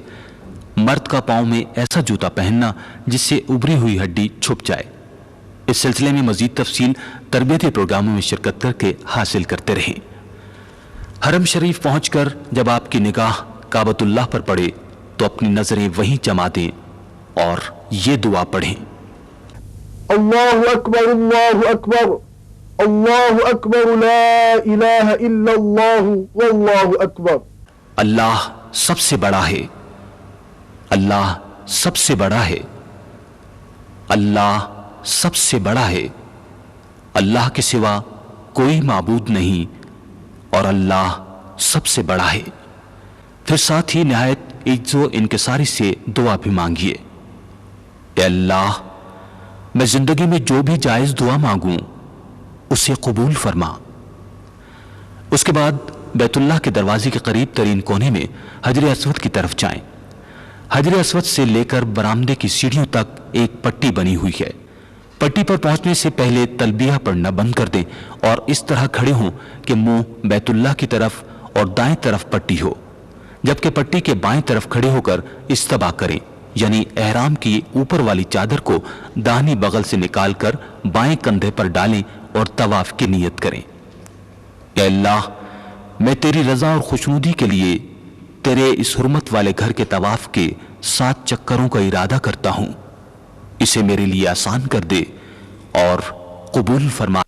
مرد کا پاؤں میں ایسا جوتا پہننا جس سے ابری ہوئی ہڈی چھپ جائے۔ اس سلسلے میں مزید تفصیل تربیتی پروگراموں میں شرکت کر کے حاصل کرتے رہیں۔ حرم شریف پہنچ کر جب آپ کی نگاہ کعبۃ اللہ پر پڑے تو اپنی نظریں وہیں جما دیں اور یہ دعا پڑھیں: اللہ اکبر اللہ اکبر اللہ اکبر لا الہ الا اللہ واللہ اکبر۔ اللہ سب سے بڑا ہے، اللہ سب سے بڑا ہے، اللہ سب سے بڑا ہے، اللہ کے سوا کوئی معبود نہیں اور اللہ سب سے بڑا ہے۔ پھر ساتھ ہی نہایت عجز و انکساری سے دعا بھی مانگیے: اے اللہ، میں زندگی میں جو بھی جائز دعا مانگوں اسے قبول فرما۔ اس کے بعد بیت اللہ کے دروازے کے قریب ترین کونے میں حجر اسود کی طرف جائیں۔ حجر اسود سے لے کر برآمدے کی سیڑھیوں تک ایک پٹی بنی ہوئی ہے۔ پٹی پر پہنچنے سے پہلے تلبیہ پڑھنا بند کر دیں اور اس طرح کھڑے ہوں کہ منہ بیت اللہ کی طرف اور دائیں طرف پٹی ہو، جبکہ پٹی کے بائیں طرف کھڑے ہو کر استبا کریں، یعنی احرام کی اوپر والی چادر کو داہنی بغل سے نکال کر بائیں کندھے پر ڈالیں اور طواف کی نیت کریں: اے اللہ، میں تیری رضا اور خوشنودی کے لیے تیرے اس حرمت والے گھر کے طواف کے 7 چکروں کا ارادہ کرتا ہوں، اسے میرے لیے آسان کر دے اور قبول فرما۔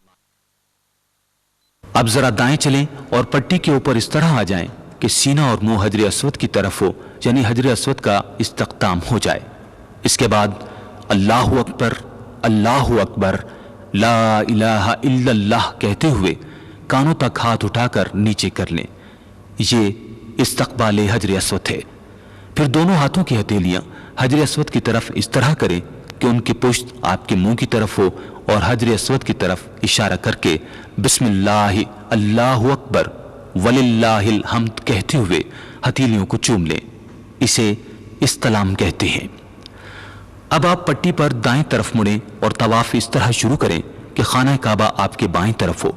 اب ذرا دائیں چلیں اور پٹی کے اوپر اس طرح آ جائیں کہ سینہ اور منہ حجر اسود کی طرف ہو، یعنی حجر اسود کا استقدام ہو جائے۔ اس کے بعد اللہ اکبر، اللہ اکبر، لا الہ الا اللہ کہتے ہوئے کانوں تک ہاتھ اٹھا کر نیچے کر لیں۔ یہ استقبال حجر اسود ہے۔ پھر دونوں ہاتھوں کی ہتھیلیاں حجر اسود کی طرف اس طرح کریں کہ ان کی پشت آپ کے منہ کی طرف ہو اور حجر اسود کی طرف اشارہ کر کے بسم اللہ اللہ اکبر وللہ الحمد کہتے ہوئے ہتھیلیوں کو چوم لیں۔ اسے استلام کہتے ہیں۔ اب آپ پٹی پر دائیں طرف مڑیں اور طواف اس طرح شروع کریں کہ خانہ کعبہ آپ کے بائیں طرف ہو۔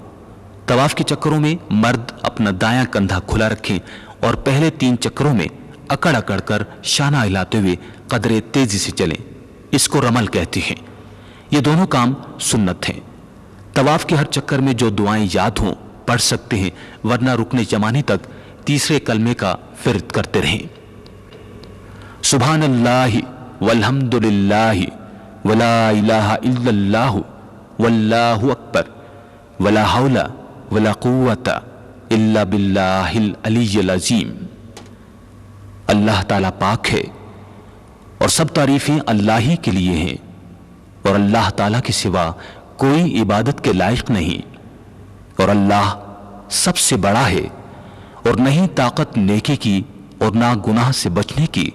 طواف کے چکروں میں مرد اپنا دایاں کندھا کھلا رکھیں اور پہلے 3 چکروں میں اکڑ اکڑ کر شانہ ہلاتے ہوئے قدرے تیزی سے چلیں۔ اس کو رمل کہتے ہیں۔ یہ دونوں کام سنت ہیں۔ طواف کے ہر چکر میں جو دعائیں یاد ہوں پڑھ سکتے ہیں، ورنہ رکن یمانی تک تیسرے کلمے کا ورد کرتے رہیں: سبحان اللہ والحمد للہ ولا الہ الا اللہ واللہ اکبر ولا حول ولا قوت الا باللہ العلی العظیم۔ اللہ تعالیٰ پاک ہے اور سب تعریفیں اللہ ہی کے لیے ہیں اور اللہ تعالیٰ کے سوا کوئی عبادت کے لائق نہیں۔ اور اللہ سب سے بڑا ہے، اور نہیں طاقت نیکی کی اور نہ گناہ سے بچنے کی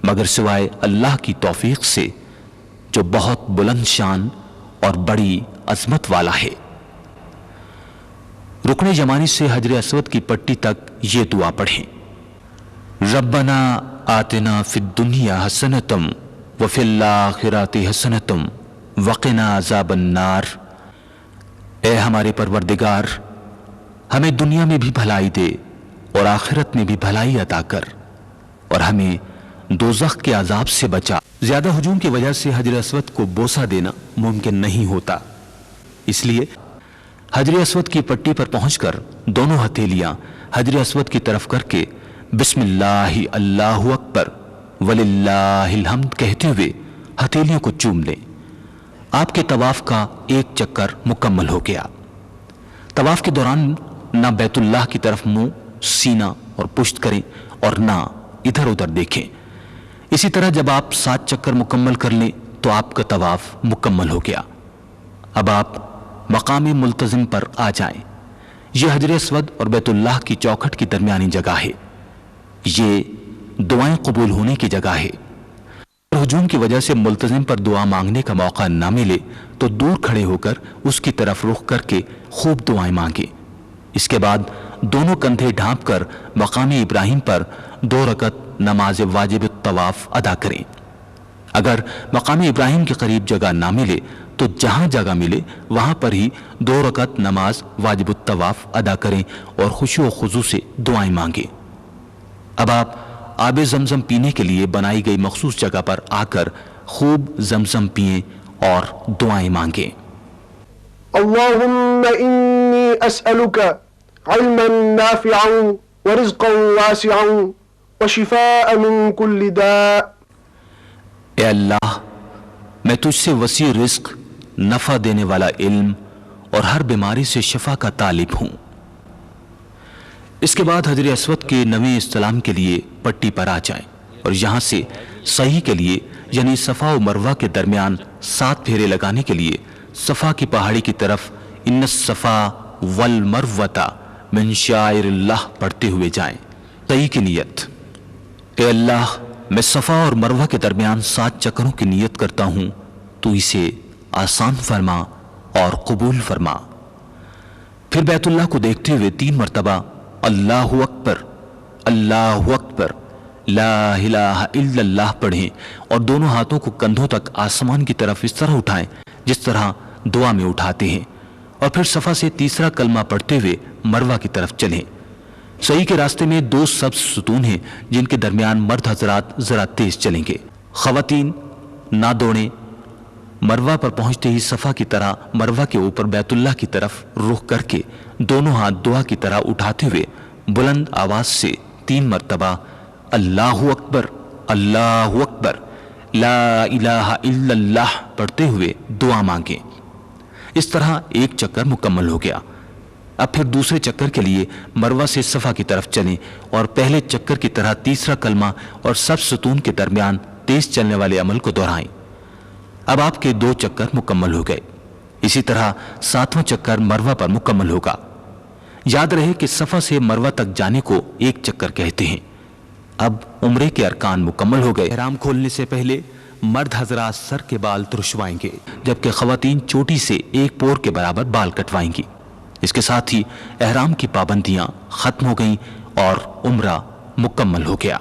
مگر سوائے اللہ کی توفیق سے جو بہت بلند شان اور بڑی عظمت والا ہے۔ رکن یمانی سے حجر اسود کی پٹی تک یہ دعا پڑھیں: ربنا آتنا فی الدنیا حسنۃ وفی الآخرۃ حسنۃ وقنا عذاب النار۔ اے ہمارے پروردگار، ہمیں دنیا میں بھی بھلائی دے اور آخرت میں بھی بھلائی عطا کر، اور ہمیں دوزخ کے عذاب سے بچا۔ زیادہ ہجوم کی وجہ سے حجر اسود کو بوسہ دینا ممکن نہیں ہوتا، اس لیے حجر اسود کی پٹی پر پہنچ کر دونوں ہتھیلیاں حجر اسود کی طرف کر کے بسم اللہ اللہ اکبر وللہ الحمد کہتے ہوئے ہتھیلیوں کو چوم لیں۔ آپ کے طواف کا ایک چکر مکمل ہو گیا۔ طواف کے دوران نہ بیت اللہ کی طرف منہ، سینہ اور پشت کریں اور نہ ادھر ادھر دیکھیں۔ اسی طرح جب آپ 7 چکر مکمل کر لیں تو آپ کا طواف مکمل ہو گیا۔ اب آپ مقام ملتزم پر آ جائیں۔ یہ حجر اسود اور بیت اللہ کی چوکھٹ کی درمیانی جگہ ہے۔ یہ دعائیں قبول ہونے کی جگہ ہے۔ اور ہجوم کی وجہ سے ملتزم پر دعا مانگنے کا موقع نہ ملے تو دور کھڑے ہو کر اس کی طرف رخ کر کے خوب دعائیں مانگیں۔ اس کے بعد دونوں کندھے ڈھانپ کر مقام ابراہیم پر 2 رکعت نماز واجب الطواف ادا کریں۔ اگر مقام ابراہیم کے قریب جگہ نہ ملے تو جہاں جگہ ملے وہاں پر ہی 2 رکعت نماز واجب الطواف ادا کریں اور خشوع و خضوع سے دعائیں مانگیں۔ اب آپ آب زمزم پینے کے لیے بنائی گئی مخصوص جگہ پر آ کر خوب زمزم پئیں اور دعائیں مانگیں۔ اللهم إني أسألك علما نافعا ورزقا واسعا وشفاء من كل داء۔ اے اللہ، میں تجھ سے وسیع رزق، نفع دینے والا علم اور ہر بیماری سے شفا کا طالب ہوں۔ اس کے بعد حجر اسود کے نویں استلام کے لیے پٹی پر آ جائیں اور یہاں سے صحیح کے لیے یعنی صفا و مروہ کے درمیان 7 پھیرے لگانے کے لیے صفا کی پہاڑی کی طرف ان الصفا والمروۃ من شعائر اللہ پڑھتے ہوئے جائیں۔ صحیح کی نیت: اے اللہ، میں صفا اور مروہ کے درمیان 7 چکروں کی نیت کرتا ہوں، تو اسے آسان فرما اور قبول فرما۔ پھر بیت اللہ کو دیکھتے ہوئے 3 مرتبہ اللہ اکبر اللہ اکبر لا الہ الا اللہ پڑھیں اور دونوں ہاتھوں کو کندھوں تک آسمان کی طرف اس طرح اٹھائیں جس طرح دعا میں اٹھاتے ہیں، اور پھر صفا سے تیسرا کلمہ پڑھتے ہوئے مروہ کی طرف چلیں۔ صحیح کے راستے میں 2 سبز ستون ہیں جن کے درمیان مرد حضرات ذرا تیز چلیں گے، خواتین نہ دوڑیں۔ مروہ پر پہنچتے ہی صفا کی طرح مروہ کے اوپر بیت اللہ کی طرف رخ کر کے دونوں ہاتھ دعا کی طرح اٹھاتے ہوئے بلند آواز سے 3 مرتبہ اللہ اکبر لا الہ الا اللہ پڑھتے ہوئے دعا مانگیں۔ اس طرح 1 چکر مکمل ہو گیا۔ اب پھر دوسرے چکر کے لیے مروہ سے صفا کی طرف چلیں اور پہلے چکر کی طرح تیسرا کلمہ اور سب ستون کے درمیان تیز چلنے والے عمل کو دہرائیں۔ اب آپ کے 2 چکر مکمل ہو گئے۔ اسی طرح 7واں چکر مروہ پر مکمل ہوگا۔ یاد رہے کہ صفا سے مروہ تک جانے کو 1 چکر کہتے ہیں۔ اب عمرے کے ارکان مکمل ہو گئے۔ احرام کھولنے سے پہلے مرد حضرات سر کے بال ترشوائیں گے جبکہ خواتین چوٹی سے 1 پور کے برابر بال کٹوائیں گی۔ اس کے ساتھ ہی احرام کی پابندیاں ختم ہو گئیں اور عمرہ مکمل ہو گیا۔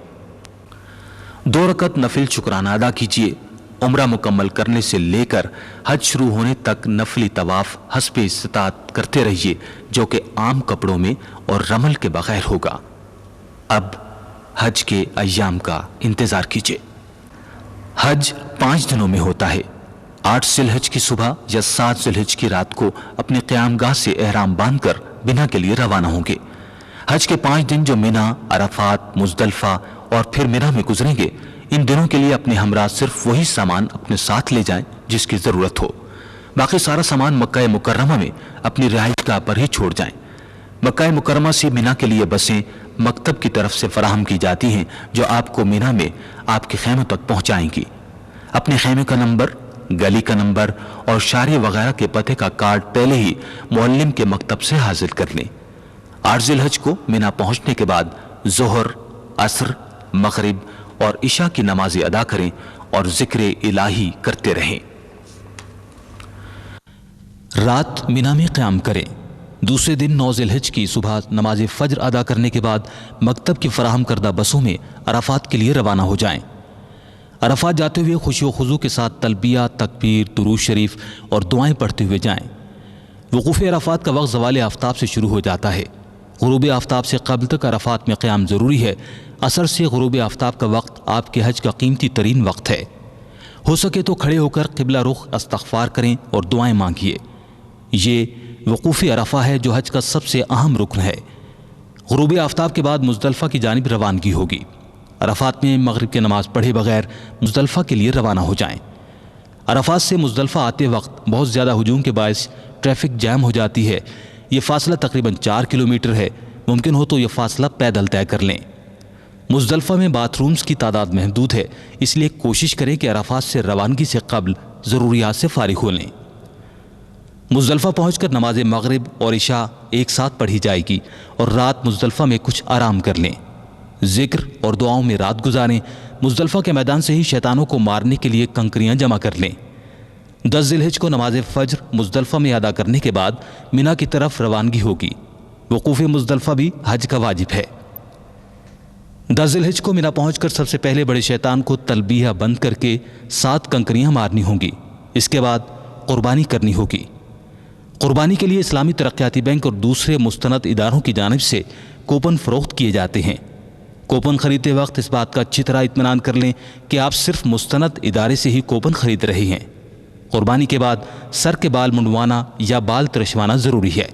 2 رکعت نفل شکرانہ ادا کیجیے۔ عمرہ مکمل کرنے سے لے کر حج شروع ہونے تک نفلی طواف حسب استطاعت کرتے رہیے جو کہ عام کپڑوں میں اور رمل کے بغیر ہوگا۔ اب حج کے ایام کا انتظار کیجیے۔ حج 5 دنوں میں ہوتا ہے۔ 8 ذی الحج کی صبح یا 7 ذی الحج کی رات کو اپنی قیام گاہ سے احرام باندھ کر منا کے لیے روانہ ہوں گے۔ حج کے 5 دن جو منا، عرفات، مزدلفہ اور پھر منا میں گزریں گے، ان دنوں کے لیے اپنے ہمراہ صرف وہی سامان اپنے ساتھ لے جائیں جس کی ضرورت ہو۔ باقی سارا سامان مکہ مکرمہ میں اپنی رہائش گاہ پر ہی چھوڑ جائیں۔ مکہ مکرمہ سے منا کے لیے بسیں مکتب کی طرف سے فراہم کی جاتی ہیں جو آپ کو منا میں آپ کے خیموں تک پہنچائیں گی۔ اپنے خیمے کا نمبر گلی کا نمبر اور شارع وغیرہ کے پتے کا کارڈ پہلے ہی معلم کے مکتب سے حاصل کر لیں۔ 8 ذی الحج کو مینا پہنچنے کے بعد ظہر، عصر، مغرب اور عشاء کی نمازیں ادا کریں اور ذکر الہی کرتے رہیں۔ رات مینا میں قیام کریں۔ دوسرے دن 9 ذی الحج کی صبح نماز فجر ادا کرنے کے بعد مکتب کی فراہم کردہ بسوں میں عرفات کے لیے روانہ ہو جائیں۔ عرفات جاتے ہوئے خوشی و خضوع کے ساتھ تلبیہ، تکبیر، درود شریف اور دعائیں پڑھتے ہوئے جائیں۔ وقوف عرفات کا وقت زوال آفتاب سے شروع ہو جاتا ہے۔ غروب آفتاب سے قبل تک عرفات میں قیام ضروری ہے۔ عصر سے غروب آفتاب کا وقت آپ کے حج کا قیمتی ترین وقت ہے۔ ہو سکے تو کھڑے ہو کر قبلہ رخ استغفار کریں اور دعائیں مانگیے۔ یہ وقوف عرفہ ہے جو حج کا سب سے اہم رکن ہے۔ غروب آفتاب کے بعد مزدلفہ کی جانب روانگی ہوگی۔ عرفات میں مغرب کی نماز پڑھے بغیر مزدلفہ کے لیے روانہ ہو جائیں۔ عرفات سے مزدلفہ آتے وقت بہت زیادہ ہجوم کے باعث ٹریفک جام ہو جاتی ہے۔ یہ فاصلہ تقریباً 4 کلومیٹر ہے۔ ممکن ہو تو یہ فاصلہ پیدل طے کر لیں۔ مزدلفہ میں باتھ رومز کی تعداد محدود ہے، اس لیے کوشش کریں کہ عرفات سے روانگی سے قبل ضروریات سے فارغ ہو لیں۔ مزدلفہ پہنچ کر نماز مغرب اور عشاء ایک ساتھ پڑھی جائے گی اور رات مزدلفہ میں کچھ آرام کر لیں۔ ذکر اور دعاؤں میں رات گزاریں۔ مزدلفہ کے میدان سے ہی شیطانوں کو مارنے کے لیے کنکریاں جمع کر لیں۔ 10 ذی الحج کو نماز فجر مزدلفہ میں ادا کرنے کے بعد مینا کی طرف روانگی ہوگی۔ وقوف مزدلفہ بھی حج کا واجب ہے۔ 10 ذی الحج کو مینا پہنچ کر سب سے پہلے بڑے شیطان کو تلبیہ بند کر کے 7 کنکریاں مارنی ہوں گی۔ اس کے بعد قربانی کرنی ہوگی۔ قربانی کے لیے اسلامی ترقیاتی بینک اور دوسرے مستند اداروں کی جانب سے کوپن فروخت کیے جاتے ہیں۔ کوپن خریدتے وقت اس بات کا اچھی طرح اطمینان کر لیں کہ آپ صرف مستند ادارے سے ہی کوپن خرید رہے ہیں۔ قربانی کے بعد سر کے بال منڈوانا یا بال ترشوانا ضروری ہے۔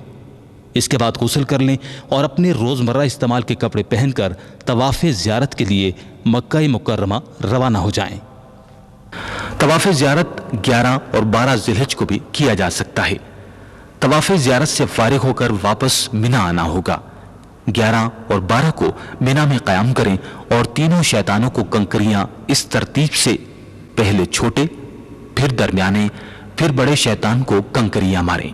اس کے بعد غسل کر لیں اور اپنے روزمرہ استعمال کے کپڑے پہن کر طواف زیارت کے لیے مکہ مکرمہ روانہ ہو جائیں۔ طواف زیارت 11 اور 12 ذی الحج کو بھی کیا جا سکتا ہے۔ طواف زیارت سے فارغ ہو کر واپس مینا آنا ہوگا۔ 11 اور 12 کو مینا میں قیام کریں اور تینوں شیطانوں کو کنکریاں اس ترتیب سے پہلے چھوٹے، پھر درمیانے، پھر بڑے شیطان کو کنکریاں ماریں۔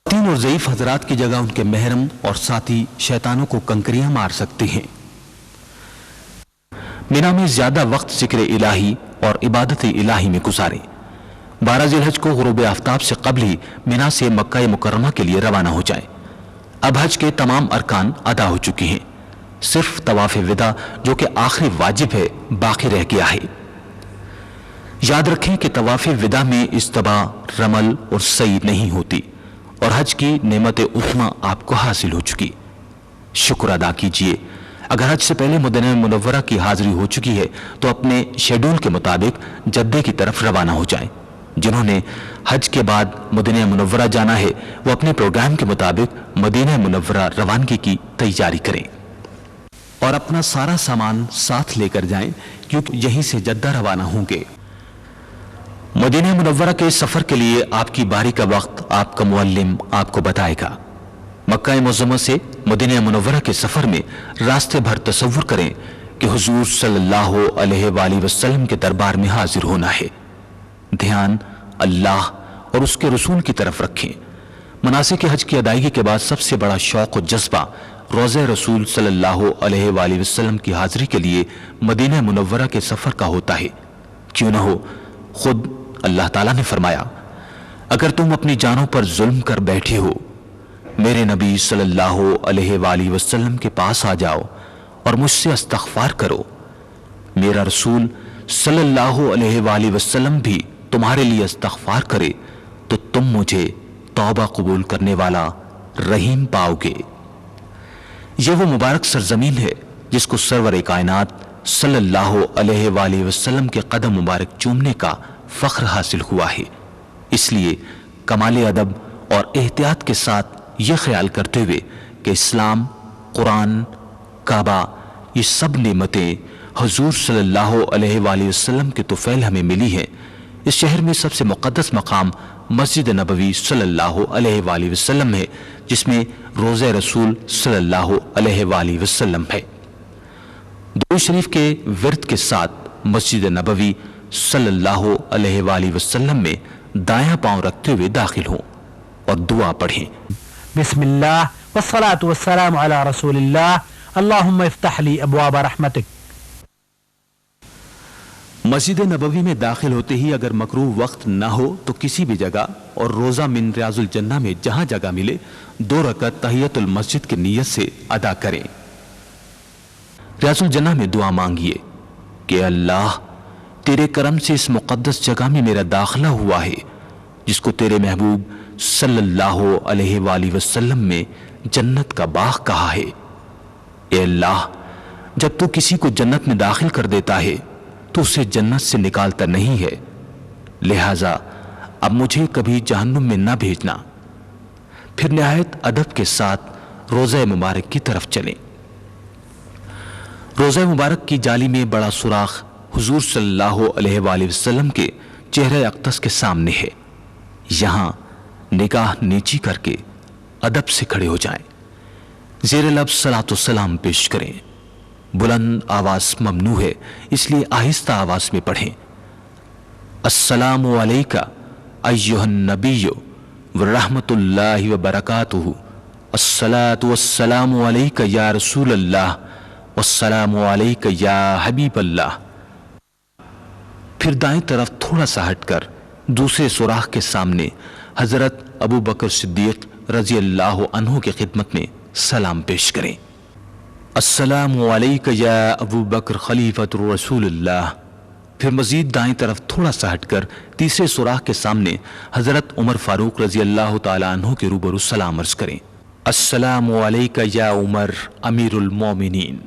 خواتین اور ضعیف حضرات کی جگہ ان کے محرم اور ساتھی شیطانوں کو کنکریاں مار سکتے ہیں۔ مینا میں زیادہ وقت ذکر الہی اور عبادت الہی میں گزاریں۔ 12 ذی الحج کو غروب آفتاب سے قبل ہی مینا سے مکہ مکرمہ کے لیے روانہ ہو جائیں۔ اب حج کے تمام ارکان ادا ہو چکے ہیں، صرف طواف وداع جو کہ آخری واجب ہے باقی رہ گیا ہے۔ یاد رکھیں کہ طواف وداع میں اصطباء، رمل اور سعی نہیں ہوتی اور حج کی نعمت عظمی آپ کو حاصل ہو چکی۔ شکر ادا کیجئے۔ اگر حج سے پہلے مدینہ منورہ کی حاضری ہو چکی ہے تو اپنے شیڈول کے مطابق جدہ کی طرف روانہ ہو جائیں۔ جنہوں نے حج کے بعد مدینہ منورہ جانا ہے وہ اپنے پروگرام کے مطابق مدینہ منورہ روانگی کی تیاری کریں اور اپنا سارا سامان ساتھ لے کر جائیں کیونکہ یہیں سے جدہ روانہ ہوں گے۔ مدینہ منورہ کے سفر کے لیے آپ کی باری کا وقت آپ کا معلم آپ کو بتائے گا۔ مکہ معظمہ سے مدینہ منورہ کے سفر میں راستے بھر تصور کریں کہ حضور صلی اللہ علیہ وآلہ وسلم کے دربار میں حاضر ہونا ہے۔ دھیان اللہ اور اس کے رسول کی طرف رکھیں۔ مناسک حج کی ادائیگی کے بعد سب سے بڑا شوق و جذبہ روضہ رسول صلی اللہ علیہ وآلہ وسلم کی حاضری کے لیے مدینہ منورہ کے سفر کا ہوتا ہے۔ کیوں نہ ہو، خود اللہ تعالیٰ نے فرمایا، اگر تم اپنی جانوں پر ظلم کر بیٹھے ہو، میرے نبی صلی اللہ علیہ وآلہ وسلم کے پاس آ جاؤ اور مجھ سے استغفار کرو، میرا رسول صلی اللہ علیہ وآلہ وسلم بھی تمہارے لیے استغفار کرے تو تم مجھے توبہ قبول کرنے والا رحیم پاؤ گے۔ یہ وہ مبارک سرزمین ہے جس کو سرور کائنات صلی اللہ علیہ وآلہ وسلم کے قدم مبارک چومنے کا فخر حاصل ہوا ہے۔ اس لیے کمال ادب اور احتیاط کے ساتھ یہ خیال کرتے ہوئے کہ اسلام، قرآن، کعبہ، یہ سب نعمتیں حضور صلی اللہ علیہ وآلہ وسلم کے طفیل ہمیں ملی ہیں، اس شہر میں سب سے مقدس مقام مسجد نبوی صلی اللہ علیہ وآلہ وسلم ہے، جس میں روضہ رسول صلی اللہ علیہ وآلہ وسلم ہے۔ درود شریف کے ورد کے ساتھ مسجد نبوی صلی اللہ علیہ وآلہ وسلم میں دایاں پاؤں رکھتے ہوئے داخل ہوں اور دعا پڑھیں۔ بسم اللہ والصلاة والسلام علی رسول اللہ اللہم افتح لی ابواب رحمتک۔ مسجد نبوی میں داخل ہوتے ہی اگر مکروہ وقت نہ ہو تو کسی بھی جگہ اور روزہ من ریاض الجنہ میں جہاں جگہ ملے 2 رکعت تحیت المسجد کی نیت سے ادا کریں۔ ریاض الجنہ میں دعا مانگیے کہ اللہ تیرے کرم سے اس مقدس جگہ میں میرا داخلہ ہوا ہے جس کو تیرے محبوب صلی اللہ علیہ وآلہ وسلم میں جنت کا باغ کہا ہے۔ اے اللہ جب تو کسی کو جنت میں داخل کر دیتا ہے تو اسے جنت سے نکالتا نہیں ہے، لہٰذا اب مجھے کبھی جہنم میں نہ بھیجنا۔ پھر نہایت ادب کے ساتھ روضہ مبارک کی طرف چلیں۔ روضہ مبارک کی جالی میں بڑا سوراخ حضور صلی اللہ علیہ وآلہ وسلم کے چہرہ اقدس کے سامنے ہے۔ یہاں نگاہ نیچی کر کے ادب سے کھڑے ہو جائیں، زیر لب صلاۃ و سلام پیش کریں۔ بلند آواز ممنوع ہے، اس لیے آہستہ آواز میں پڑھیں۔ السلام علیکہ ایہا النبی ورحمۃ اللہ وبرکاتہ، الصلاۃ والسلام علیکہ یا رسول اللہ، والسلام علیکہ یا حبیب اللہ۔ پھر دائیں طرف تھوڑا سا ہٹ کر دوسرے سوراخ کے سامنے حضرت ابو بکر صدیق رضی اللہ عنہ کی خدمت میں سلام پیش کریں۔ السلام علیکہ یا ابو بکر خلیفۃ رسول اللہ۔ پھر مزید دائیں طرف تھوڑا سا ہٹ کر تیسرے سوراخ کے سامنے حضرت عمر فاروق رضی اللہ تعالیٰ عنہ کے روبرو سلام عرض کریں۔ السلام علیکہ یا عمر امیر المومنین۔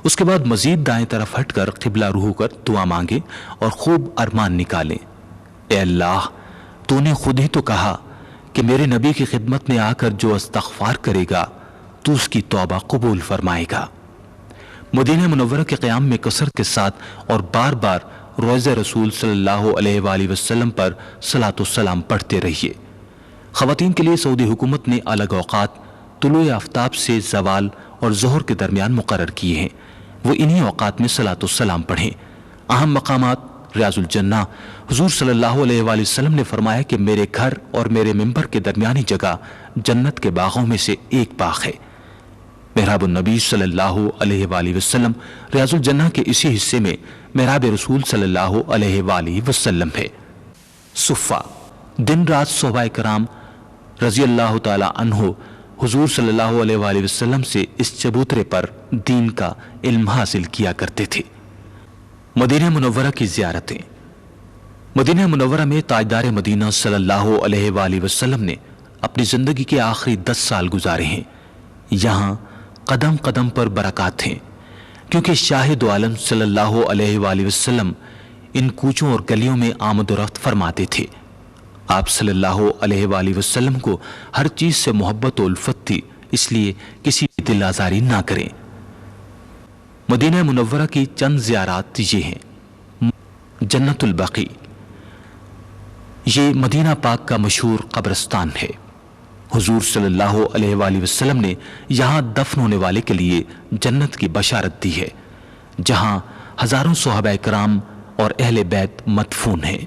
اس کے بعد مزید دائیں طرف ہٹ کر قبلہ رجوع کر دعا مانگیں اور خوب ارمان نکالیں۔ اے اللہ تو نے خود ہی تو کہا کہ میرے نبی کی خدمت میں آ کر جو استغفار کرے گا تو اس کی توبہ قبول فرمائے گا۔ مدینہ منورہ کے قیام میں کثرت کے ساتھ اور بار بار روضہ رسول صلی اللہ علیہ وآلہ وسلم پر صلاۃ و سلام پڑھتے رہیے۔ خواتین کے لیے سعودی حکومت نے الگ اوقات طلوع آفتاب سے زوال اور ظہر کے درمیان مقرر کیے ہیں، وہ انہی اوقات میں صلاۃ و سلام پڑھیں۔ اہم مقامات ریاض الجنہ، حضور صلی اللہ علیہ وآلہ وسلم نے فرمایا کہ میرے گھر اور میرے ممبر کے درمیانی جگہ جنت کے باغوں میں سے ایک باغ ہے۔ محراب النبی صلی اللہ علیہ وآلہ وسلم ریاض الجنہ کے اسی حصے میں محراب رسول صلی اللہ علیہ وآلہ وسلم ہے۔ صفہ، دن رات صحابہ کرام رضی اللہ تعالی عنہ حضور صلی اللہ علیہ وآلہ وسلم سے اس چبوترے پر دین کا علم حاصل کیا کرتے تھے۔ مدینہ منورہ کی زیارتیں۔ مدینہ منورہ میں تاجدار مدینہ صلی اللہ علیہ وآلہ وسلم نے اپنی زندگی کے آخری 10 سال گزارے ہیں۔ یہاں قدم قدم پر برکات ہیں، کیونکہ شاہ دو عالم صلی اللہ علیہ وآلہ وسلم ان کوچوں اور گلیوں میں آمد و رفت فرماتے تھے۔ آپ صلی اللہ علیہ وآلہ وسلم کو ہر چیز سے محبت و الفت تھی، اس لیے کسی دل آزاری نہ کریں۔ مدینہ منورہ کی چند زیارات یہ ہیں۔ جنت البقیع، یہ مدینہ پاک کا مشہور قبرستان ہے۔ حضور صلی اللہ علیہ وآلہ وسلم نے یہاں دفن ہونے والے کے لیے جنت کی بشارت دی ہے، جہاں ہزاروں صحابہ کرام اور اہل بیت مدفون ہیں۔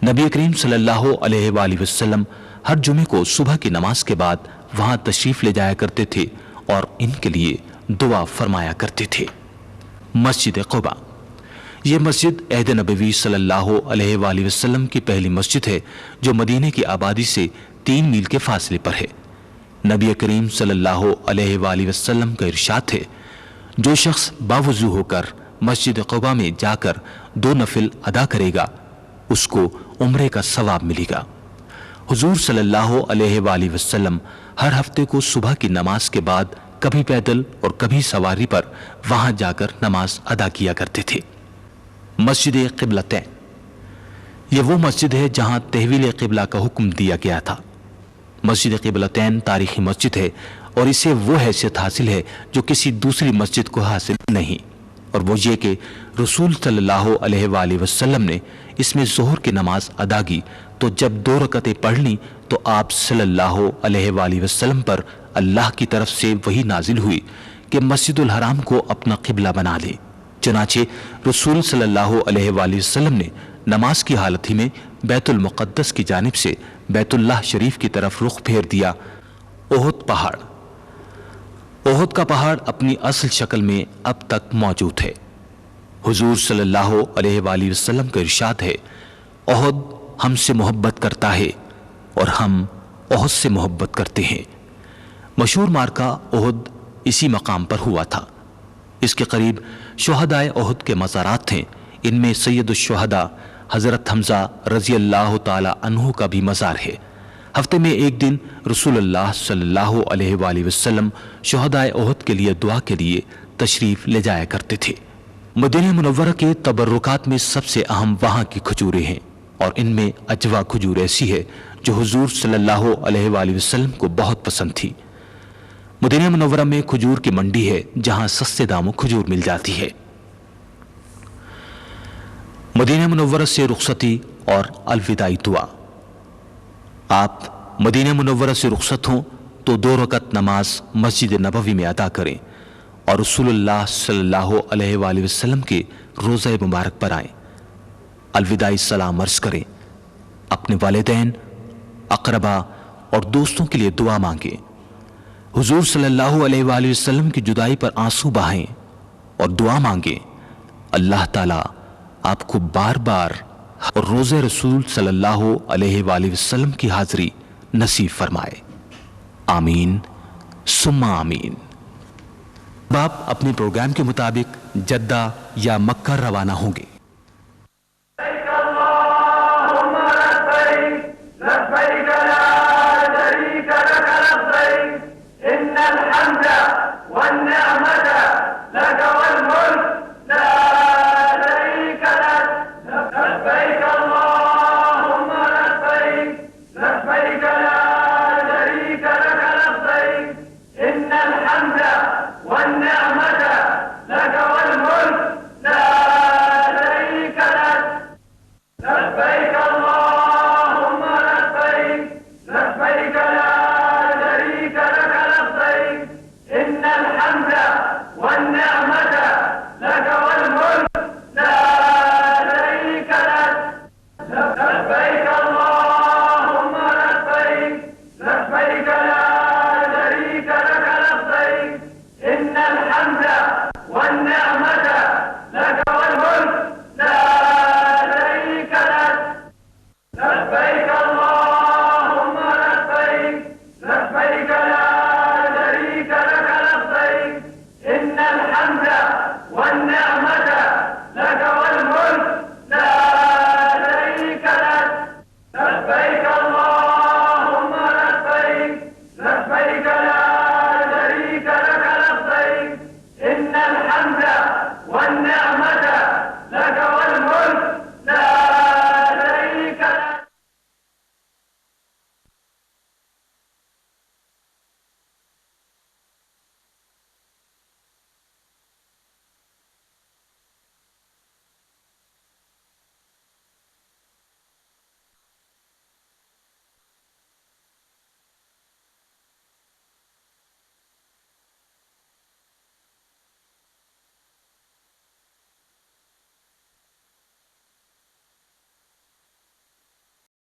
نبی کریم صلی اللہ علیہ وآلہ وسلم ہر جمعے کو صبح کی نماز کے بعد وہاں تشریف لے جایا کرتے تھے اور ان کے لیے دعا فرمایا کرتے تھے۔ مسجد قباء، یہ مسجد عہد نبوی صلی اللہ علیہ وآلہ وسلم کی پہلی مسجد ہے جو مدینے کی آبادی سے 3 میل کے فاصلے پر ہے۔ نبی کریم صلی اللہ علیہ وآلہ وسلم کا ارشاد ہے، جو شخص باوضو ہو کر مسجد قباء میں جا کر 2 نفل ادا کرے گا اس کو عمرے کا ثواب ملے گا۔ حضور صلی اللہ علیہ وآلہ وسلم ہر ہفتے کو صبح کی نماز کے بعد کبھی پیدل اور کبھی سواری پر وہاں جا کر نماز ادا کیا کرتے تھے۔ مسجد قبلتین، یہ وہ مسجد ہے جہاں تحویل قبلہ کا حکم دیا گیا تھا۔ مسجد قبلتین تاریخی مسجد ہے اور اسے وہ حیثیت حاصل ہے جو کسی دوسری مسجد کو حاصل نہیں، اور وہ یہ کہ رسول صلی اللہ علیہ وآلہ وسلم نے اس میں ظہر کی نماز ادا کی تو جب 2 رکعتیں پڑھ لیں تو آپ صلی اللہ علیہ وآلہ وسلم پر اللہ کی طرف سے وحی نازل ہوئی کہ مسجد الحرام کو اپنا قبلہ بنا لیں، چنانچہ رسول صلی اللہ علیہ وآلہ وسلم نے نماز کی حالت ہی میں بیت المقدس کی جانب سے بیت اللہ شریف کی طرف رخ پھیر دیا۔ احد پہاڑ۔ احد کا پہاڑ اپنی اصل شکل میں اب تک موجود ہے۔ حضور صلی اللہ علیہ وآلہ وسلم کا ارشاد ہے، احد ہم سے محبت کرتا ہے اور ہم احد سے محبت کرتے ہیں۔ مشہور معرکہ احد اسی مقام پر ہوا تھا۔ اس کے قریب شہدائے احد کے مزارات تھے۔ ان میں سید الشہداء حضرت حمزہ رضی اللہ تعالی عنہ کا بھی مزار ہے۔ ہفتے میں ایک دن رسول اللہ صلی اللہ علیہ وآلہ وسلم شہدائے احد کے لیے دعا کے لیے تشریف لے جایا کرتے تھے۔ مدینہ منورہ کے تبرکات میں سب سے اہم وہاں کی کھجوریں ہیں، اور ان میں اجوا کھجور ایسی ہے جو حضور صلی اللہ علیہ وآلہ وسلم کو بہت پسند تھی۔ مدینہ منورہ میں کھجور کی منڈی ہے جہاں سستے داموں کھجور مل جاتی ہے۔ مدینہ منورہ سے رخصتی اور الوداعی دعا۔ آپ مدینہ منورہ سے رخصت ہوں تو 2 رکعت نماز مسجد نبوی میں ادا کریں اور رسول اللہ صلی اللہ علیہ وآلہ وسلم کے روضہ مبارک پر آئیں، الوداعی سلام عرض کریں، اپنے والدین، اقربا اور دوستوں کے لیے دعا مانگیں، حضور صلی اللہ علیہ وآلہ وسلم کی جدائی پر آنسو بہائیں اور دعا مانگیں، اللہ تعالیٰ آپ کو بار بار اور روزہ رسول صلی اللہ علیہ وآلہ وسلم کی حاضری نصیب فرمائے، آمین ثم آمین۔ اب آپ اپنے پروگرام کے مطابق جدہ یا مکہ روانہ ہوں گے۔ والنعمة